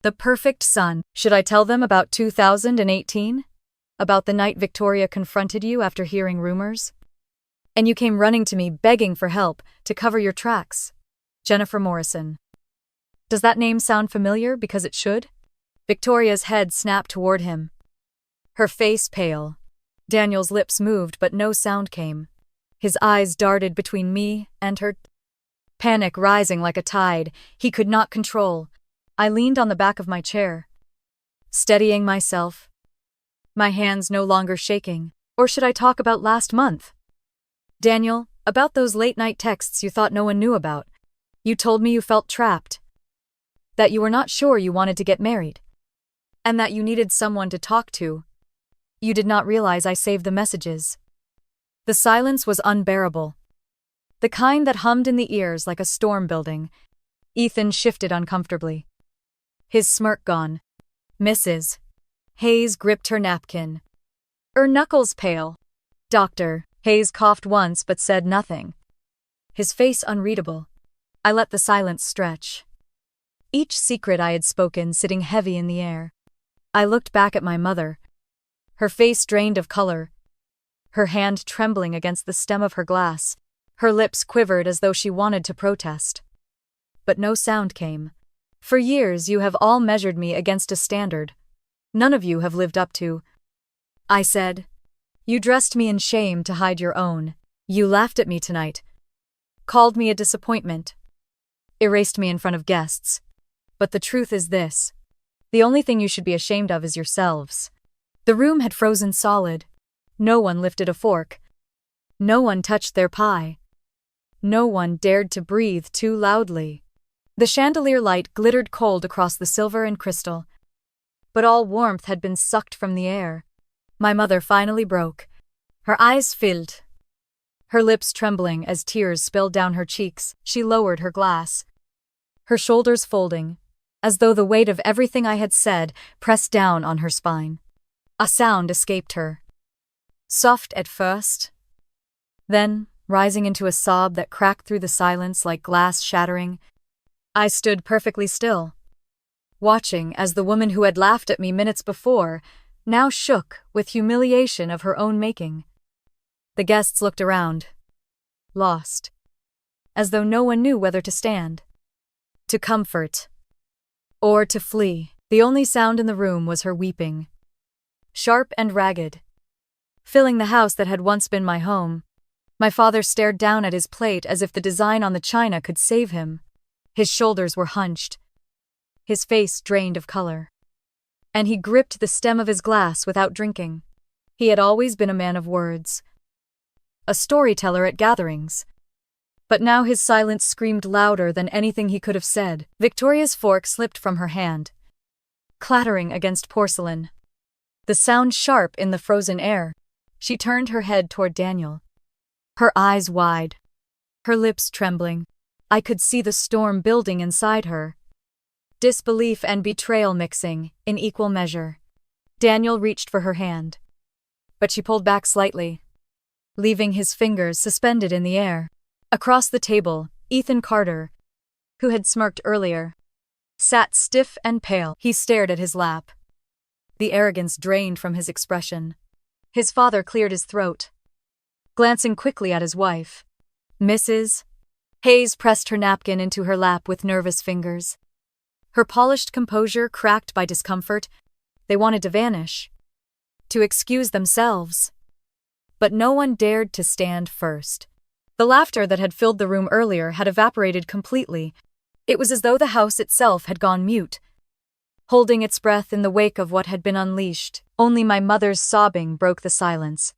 The perfect son. Should I tell them about 2018? About the night Victoria confronted you after hearing rumors? And you came running to me begging for help to cover your tracks. Jennifer Morrison. Does that name sound familiar because it should? Victoria's head snapped toward him, her face pale. Daniel's lips moved, but no sound came. His eyes darted between me and her. Panic rising like a tide, he could not control. I leaned on the back of my chair, steadying myself, my hands no longer shaking. Or should I talk about last month? Daniel, about those late-night texts you thought no one knew about. You told me you felt trapped, that you were not sure you wanted to get married, and that you needed someone to talk to. You did not realize I saved the messages. The silence was unbearable, the kind that hummed in the ears like a storm building. Ethan shifted uncomfortably, his smirk gone. Mrs. Hayes gripped her napkin, her knuckles pale. Dr. Hayes coughed once but said nothing, his face unreadable. I let the silence stretch, each secret I had spoken sitting heavy in the air. I looked back at my mother, her face drained of color, her hand trembling against the stem of her glass. Her lips quivered as though she wanted to protest, but no sound came. For years you have all measured me against a standard none of you have lived up to, I said. You dressed me in shame to hide your own. You laughed at me tonight, called me a disappointment, erased me in front of guests. But the truth is this: the only thing you should be ashamed of is yourselves. The room had frozen solid. No one lifted a fork. No one touched their pie. No one dared to breathe too loudly. The chandelier light glittered cold across the silver and crystal, but all warmth had been sucked from the air. My mother finally broke. Her eyes filled, her lips trembling as tears spilled down her cheeks. She lowered her glass, her shoulders folding, as though the weight of everything I had said pressed down on her spine. A sound escaped her, soft at first, then rising into a sob that cracked through the silence like glass shattering. I stood perfectly still, watching as the woman who had laughed at me minutes before now shook with humiliation of her own making. The guests looked around, lost, as though no one knew whether to stand, to comfort, or to flee. The only sound in the room was her weeping, sharp and ragged, filling the house that had once been my home. My father stared down at his plate as if the design on the china could save him. His shoulders were hunched, his face drained of color, and he gripped the stem of his glass without drinking. He had always been a man of words, a storyteller at gatherings. But now his silence screamed louder than anything he could have said. Victoria's fork slipped from her hand, clattering against porcelain, the sound sharp in the frozen air. She turned her head toward Daniel, her eyes wide, her lips trembling. I could see the storm building inside her, disbelief and betrayal mixing in equal measure. Daniel reached for her hand, but she pulled back slightly, leaving his fingers suspended in the air. Across the table, Ethan Carter, who had smirked earlier, sat stiff and pale. He stared at his lap, the arrogance drained from his expression. His father cleared his throat, glancing quickly at his wife. Mrs. Hayes pressed her napkin into her lap with nervous fingers, her polished composure cracked by discomfort. They wanted to vanish, to excuse themselves, but no one dared to stand first. The laughter that had filled the room earlier had evaporated completely. It was as though the house itself had gone mute, holding its breath in the wake of what had been unleashed. Only my mother's sobbing broke the silence,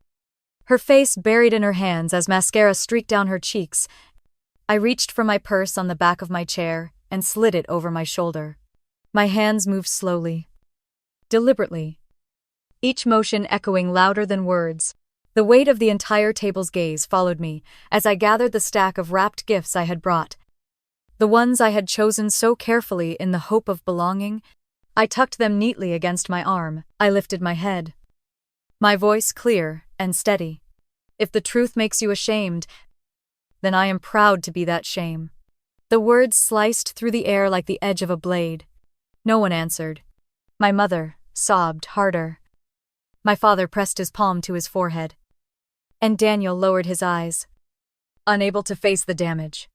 her face buried in her hands as mascara streaked down her cheeks. I reached for my purse on the back of my chair and slid it over my shoulder. My hands moved slowly, deliberately, each motion echoing louder than words. The weight of the entire table's gaze followed me as I gathered the stack of wrapped gifts I had brought, the ones I had chosen so carefully in the hope of belonging. I tucked them neatly against my arm. I lifted my head, my voice clear and steady. If the truth makes you ashamed, then I am proud to be that shame. The words sliced through the air like the edge of a blade. No one answered. My mother sobbed harder. My father pressed his palm to his forehead, and Daniel lowered his eyes, unable to face the damage.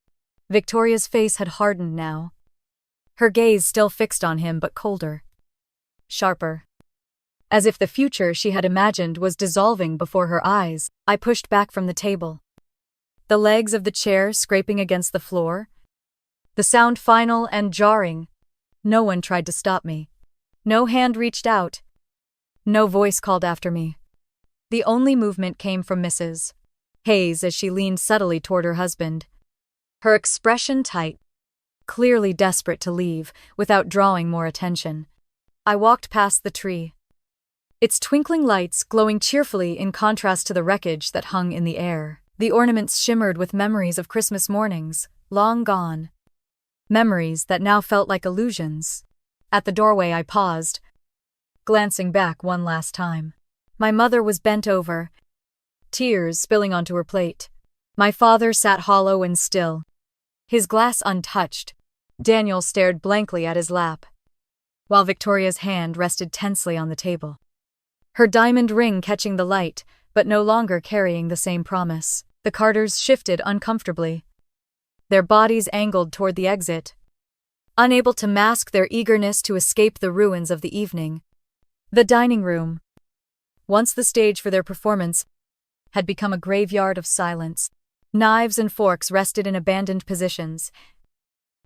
Victoria's face had hardened now, her gaze still fixed on him but colder, sharper. as if the future she had imagined was dissolving before her eyes. I pushed back from the table, the legs of the chair scraping against the floor, the sound final and jarring. No one tried to stop me. No hand reached out. No voice called after me. The only movement came from Mrs. Hayes as she leaned subtly toward her husband, her expression tight, clearly desperate to leave without drawing more attention. I walked past the tree, its twinkling lights glowing cheerfully in contrast to the wreckage that hung in the air. The ornaments shimmered with memories of Christmas mornings, long gone. Memories that now felt like illusions. At the doorway I paused, glancing back one last time. My mother was bent over, tears spilling onto her plate. My father sat hollow and still, his glass untouched. Daniel stared blankly at his lap, while Victoria's hand rested tensely on the table, her diamond ring catching the light, but no longer carrying the same promise. The Carters shifted uncomfortably, their bodies angled toward the exit, unable to mask their eagerness to escape the ruins of the evening. The dining room, once the stage for their performance, had become a graveyard of silence. Knives and forks rested in abandoned positions,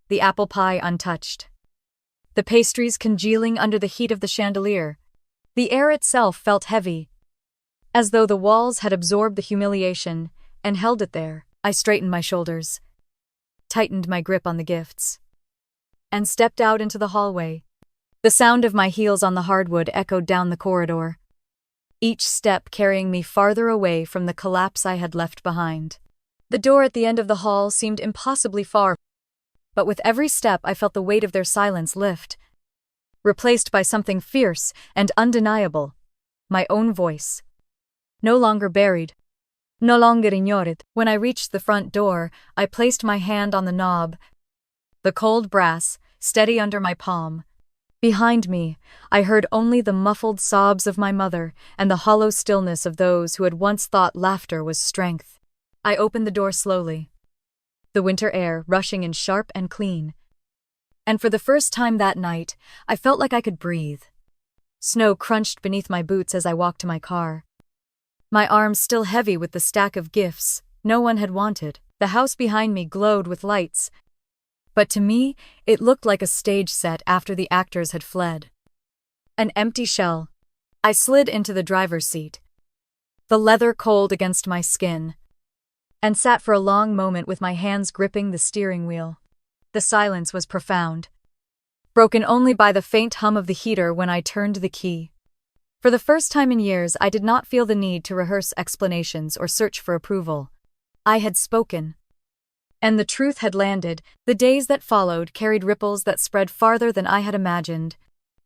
the apple pie untouched, the pastries congealing under the heat of the chandelier. The air itself felt heavy, as though the walls had absorbed the humiliation and held it there. I straightened my shoulders, tightened my grip on the gifts, and stepped out into the hallway. The sound of my heels on the hardwood echoed down the corridor, each step carrying me farther away from the collapse I had left behind. The door at the end of the hall seemed impossibly far, but with every step I felt the weight of their silence lift, replaced by something fierce and undeniable, my own voice. No longer buried, no longer ignored. When I reached the front door, I placed my hand on the knob, the cold brass steady under my palm. Behind me, I heard only the muffled sobs of my mother and the hollow stillness of those who had once thought laughter was strength. I opened the door slowly, the winter air rushing in sharp and clean. And for the first time that night, I felt like I could breathe. Snow crunched beneath my boots as I walked to my car, my arms still heavy with the stack of gifts no one had wanted. The house behind me glowed with lights, but to me, it looked like a stage set after the actors had fled. An empty shell. I slid into the driver's seat, the leather cold against my skin, and sat for a long moment with my hands gripping the steering wheel. The silence was profound, broken only by the faint hum of the heater when I turned the key. For the first time in years, I did not feel the need to rehearse explanations or search for approval. I had spoken, and the truth had landed. The days that followed carried ripples that spread farther than I had imagined.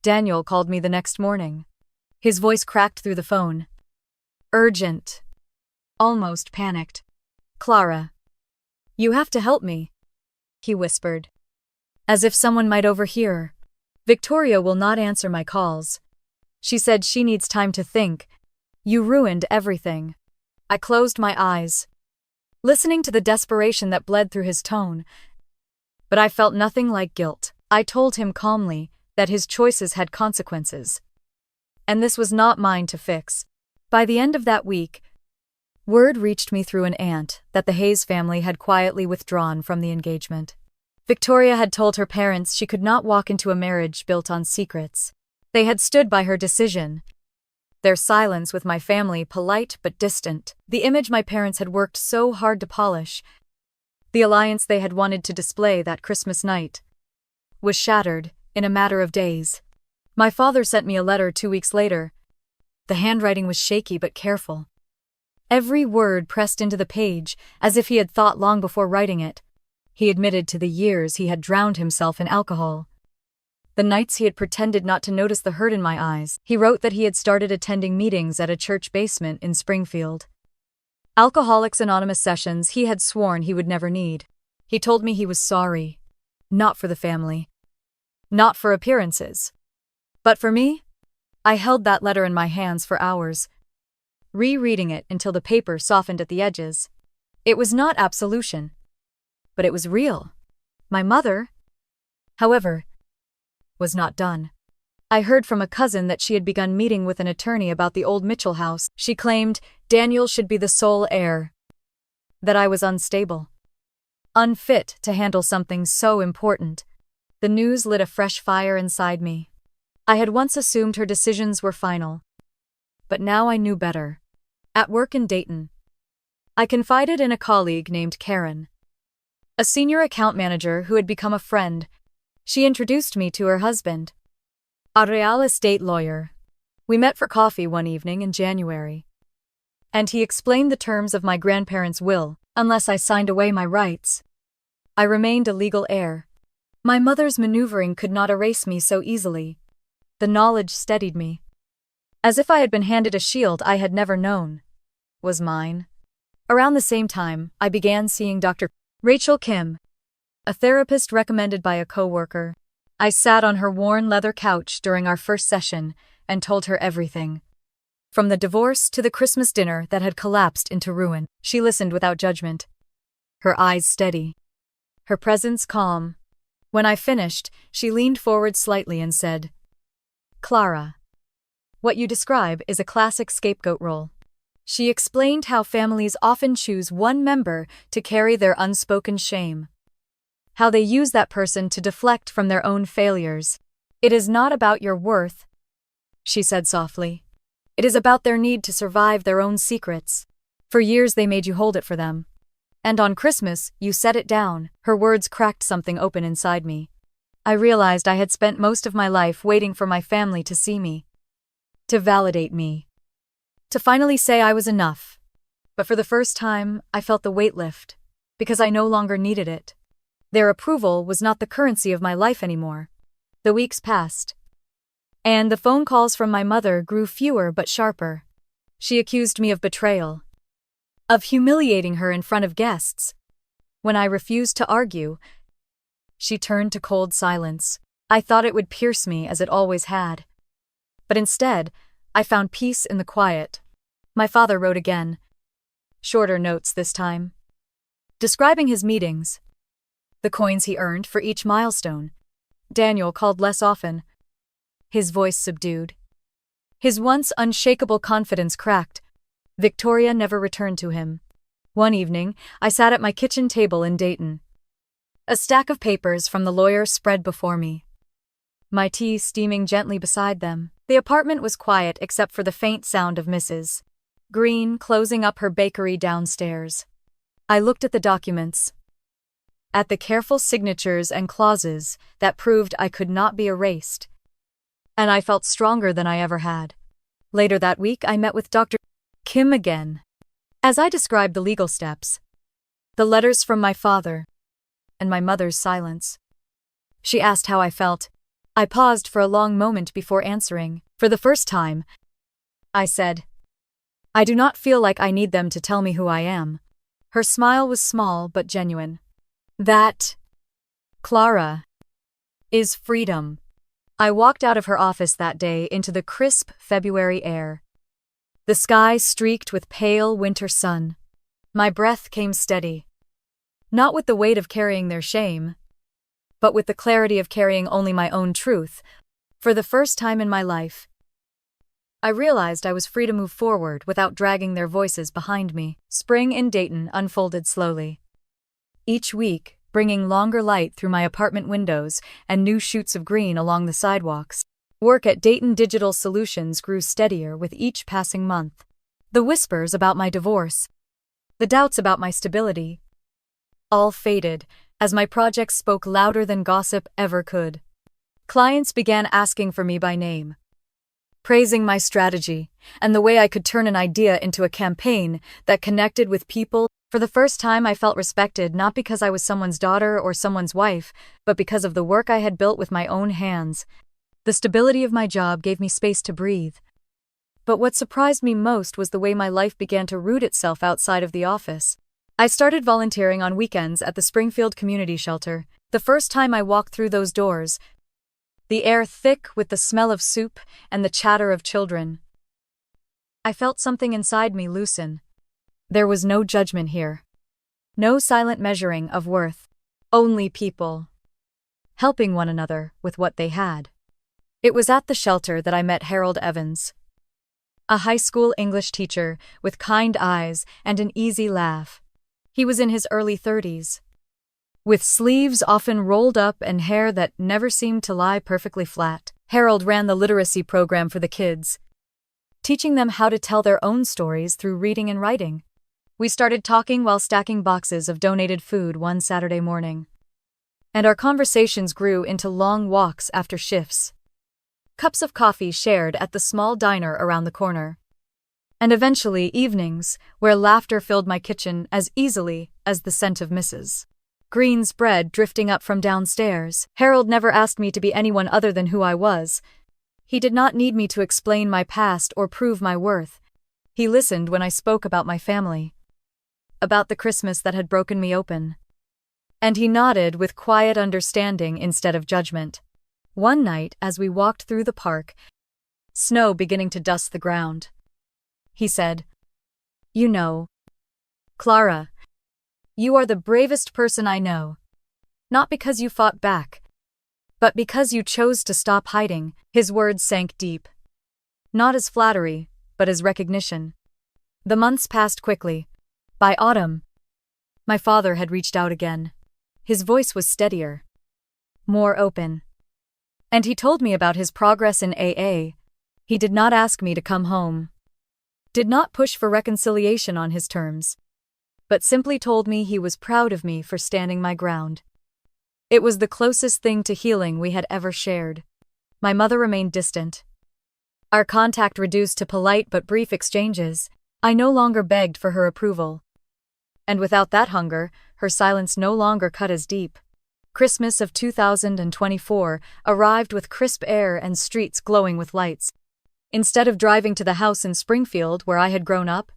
Daniel called me the next morning. His voice cracked through the phone. Urgent. Almost panicked. "Clara, you have to help me," he whispered, as if someone might overhear. "Victoria will not answer my calls. She said she needs time to think. You ruined everything." I closed my eyes, listening to the desperation that bled through his tone, but I felt nothing like guilt. I told him calmly that his choices had consequences, and this was not mine to fix. By the end of that week, word reached me through an aunt that the Hayes family had quietly withdrawn from the engagement. Victoria had told her parents she could not walk into a marriage built on secrets. They had stood by her decision, their silence with my family polite but distant. The image my parents had worked so hard to polish, the alliance they had wanted to display that Christmas night, was shattered in a matter of days. My father sent me a letter 2 weeks later. The handwriting was shaky but careful, every word pressed into the page as if he had thought long before writing it. He admitted to the years he had drowned himself in alcohol, the nights he had pretended not to notice the hurt in my eyes. He wrote that he had started attending meetings at a church basement in Springfield, Alcoholics Anonymous sessions he had sworn he would never need. He told me he was sorry, not for the family, not for appearances, but for me. I held that letter in my hands for hours, rereading it until the paper softened at the edges. It was not absolution, but it was real. My mother, however, was not done. I heard from a cousin that she had begun meeting with an attorney about the old Mitchell house. She claimed Daniel should be the sole heir. That I was unstable, unfit to handle something so important. The news lit a fresh fire inside me. I had once assumed her decisions were final, but now I knew better. At work in Dayton, I confided in a colleague named Karen, a senior account manager who had become a friend. She introduced me to her husband, a real estate lawyer. We met for coffee one evening in January, and he explained the terms of my grandparents' will. Unless I signed away my rights, I remained a legal heir. My mother's maneuvering could not erase me so easily. The knowledge steadied me, as if I had been handed a shield I had never known was mine. Around the same time, I began seeing Dr. Rachel Kim, a therapist recommended by a coworker. I sat on her worn leather couch during our first session and told her everything. From the divorce to the Christmas dinner that had collapsed into ruin. She listened without judgment, her eyes steady, her presence calm. When I finished, she leaned forward slightly and said, "Clara, what you describe is a classic scapegoat role." She explained how families often choose one member to carry their unspoken shame, how they use that person to deflect from their own failures. "It is not about your worth," she said softly. "It is about their need to survive their own secrets. For years they made you hold it for them. And on Christmas, you set it down." Her words cracked something open inside me. I realized I had spent most of my life waiting for my family to see me, to validate me, to finally say I was enough. But for the first time, I felt the weight lift, because I no longer needed it. Their approval was not the currency of my life anymore. The weeks passed, and the phone calls from my mother grew fewer but sharper. She accused me of betrayal, of humiliating her in front of guests. When I refused to argue, she turned to cold silence. I thought it would pierce me as it always had. But instead, I found peace in the quiet. My father wrote again, shorter notes this time, describing his meetings, the coins he earned for each milestone. Daniel called less often, his voice subdued. His once unshakable confidence cracked. Victoria never returned to him. One evening, I sat at my kitchen table in Dayton. A stack of papers from the lawyer spread before me, my tea steaming gently beside them. The apartment was quiet except for the faint sound of Mrs. Green closing up her bakery downstairs. I looked at the documents, at the careful signatures and clauses that proved I could not be erased, and I felt stronger than I ever had. Later that week, I met with Dr. Kim again. As I described the legal steps, the letters from my father, and my mother's silence, she asked how I felt. I paused for a long moment before answering. For the first time, I said, "I do not feel like I need them to tell me who I am." Her smile was small but genuine. "That, Clara, is freedom." I walked out of her office that day into the crisp February air. The sky streaked with pale winter sun. My breath came steady, not with the weight of carrying their shame, but with the clarity of carrying only my own truth. For the first time in my life, I realized I was free to move forward without dragging their voices behind me. Spring in Dayton unfolded slowly, each week bringing longer light through my apartment windows and new shoots of green along the sidewalks. Work at Dayton Digital Solutions grew steadier with each passing month. The whispers about my divorce, the doubts about my stability, all faded as my projects spoke louder than gossip ever could. Clients began asking for me by name, praising my strategy and the way I could turn an idea into a campaign that connected with people. For the first time, I felt respected not because I was someone's daughter or someone's wife, but because of the work I had built with my own hands. The stability of my job gave me space to breathe. But what surprised me most was the way my life began to root itself outside of the office. I started volunteering on weekends at the Springfield Community Shelter. The first time I walked through those doors, the air thick with the smell of soup and the chatter of children, I felt something inside me loosen. There was no judgment here, no silent measuring of worth, only people helping one another with what they had. It was at the shelter that I met Harold Evans, a high school English teacher with kind eyes and an easy laugh. He was in his early 30s, with sleeves often rolled up and hair that never seemed to lie perfectly flat. Harold ran the literacy program for the kids, teaching them how to tell their own stories through reading and writing. We started talking while stacking boxes of donated food one Saturday morning, and our conversations grew into long walks after shifts, cups of coffee shared at the small diner around the corner, and eventually evenings where laughter filled my kitchen as easily as the scent of Mrs. Green's bread drifting up from downstairs. Harold never asked me to be anyone other than who I was. He did not need me to explain my past or prove my worth. He listened when I spoke about my family, about the Christmas that had broken me open. And he nodded with quiet understanding instead of judgment. One night, as we walked through the park, snow beginning to dust the ground, he said, "You know, Clara, you are the bravest person I know. Not because you fought back, but because you chose to stop hiding." His words sank deep, not as flattery, but as recognition. The months passed quickly. By autumn, my father had reached out again. His voice was steadier, more open. And he told me about his progress in AA. He did not ask me to come home, did not push for reconciliation on his terms, but simply told me he was proud of me for standing my ground. It was the closest thing to healing we had ever shared. My mother remained distant, our contact reduced to polite but brief exchanges. I no longer begged for her approval, and without that hunger, her silence no longer cut as deep. Christmas of 2024 arrived with crisp air and streets glowing with lights. Instead of driving to the house in Springfield where I had grown up,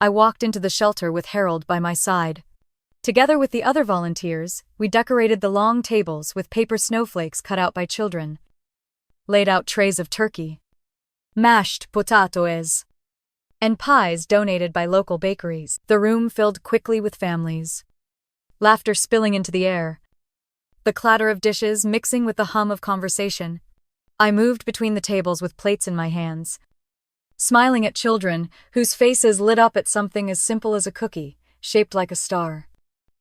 I walked into the shelter with Harold by my side. Together with the other volunteers, we decorated the long tables with paper snowflakes cut out by children, laid out trays of turkey, mashed potatoes, and pies donated by local bakeries. The room filled quickly with families, laughter spilling into the air, the clatter of dishes mixing with the hum of conversation. I moved between the tables with plates in my hands, smiling at children whose faces lit up at something as simple as a cookie, shaped like a star.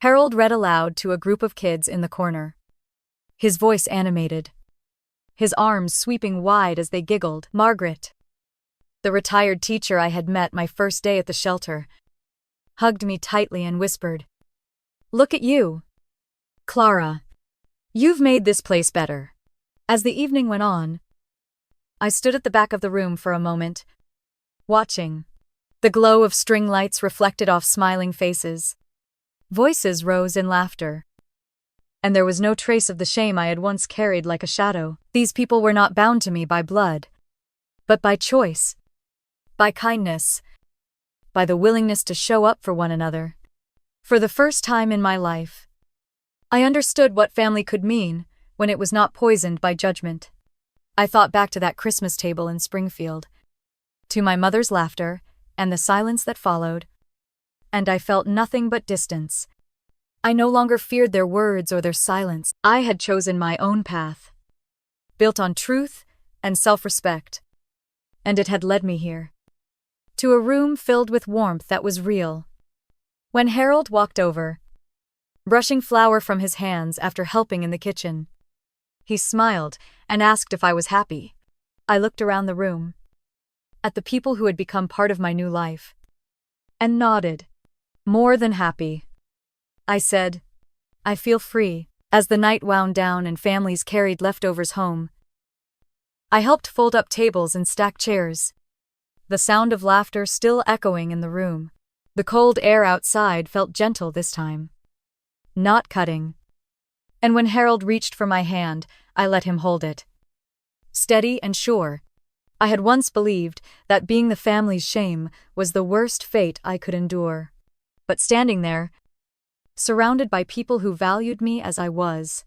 Harold read aloud to a group of kids in the corner, his voice animated, his arms sweeping wide as they giggled. Margaret, the retired teacher I had met my first day at the shelter, hugged me tightly and whispered, "Look at you, Clara. You've made this place better." As the evening went on, I stood at the back of the room for a moment, watching. The glow of string lights reflected off smiling faces. Voices rose in laughter, and there was no trace of the shame I had once carried like a shadow. These people were not bound to me by blood, but by choice, by kindness, by the willingness to show up for one another. For the first time in my life, I understood what family could mean when it was not poisoned by judgment. I thought back to that Christmas table in Springfield, to my mother's laughter and the silence that followed, and I felt nothing but distance. I no longer feared their words or their silence. I had chosen my own path, built on truth and self-respect, and it had led me here, to a room filled with warmth that was real. When Harold walked over, brushing flour from his hands after helping in the kitchen, he smiled and asked if I was happy. I looked around the room, at the people who had become part of my new life, and nodded. "More than happy," I said. "I feel free." As the night wound down and families carried leftovers home, I helped fold up tables and stack chairs, the sound of laughter still echoing in the room. The cold air outside felt gentle this time, not cutting. And when Harold reached for my hand, I let him hold it, steady and sure. I had once believed that being the family's shame was the worst fate I could endure. But standing there, surrounded by people who valued me as I was,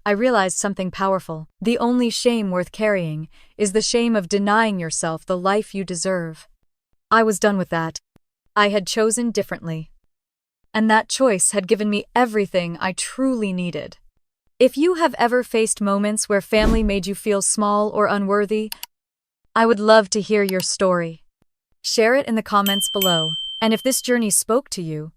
I realized something powerful. The only shame worth carrying is the shame of denying yourself the life you deserve. I was done with that. I had chosen differently, and that choice had given me everything I truly needed. If you have ever faced moments where family made you feel small or unworthy, I would love to hear your story. Share it in the comments below. And if this journey spoke to you,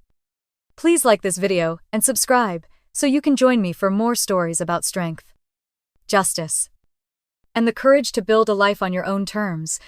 please like this video and subscribe so you can join me for more stories about strength, justice, and the courage to build a life on your own terms.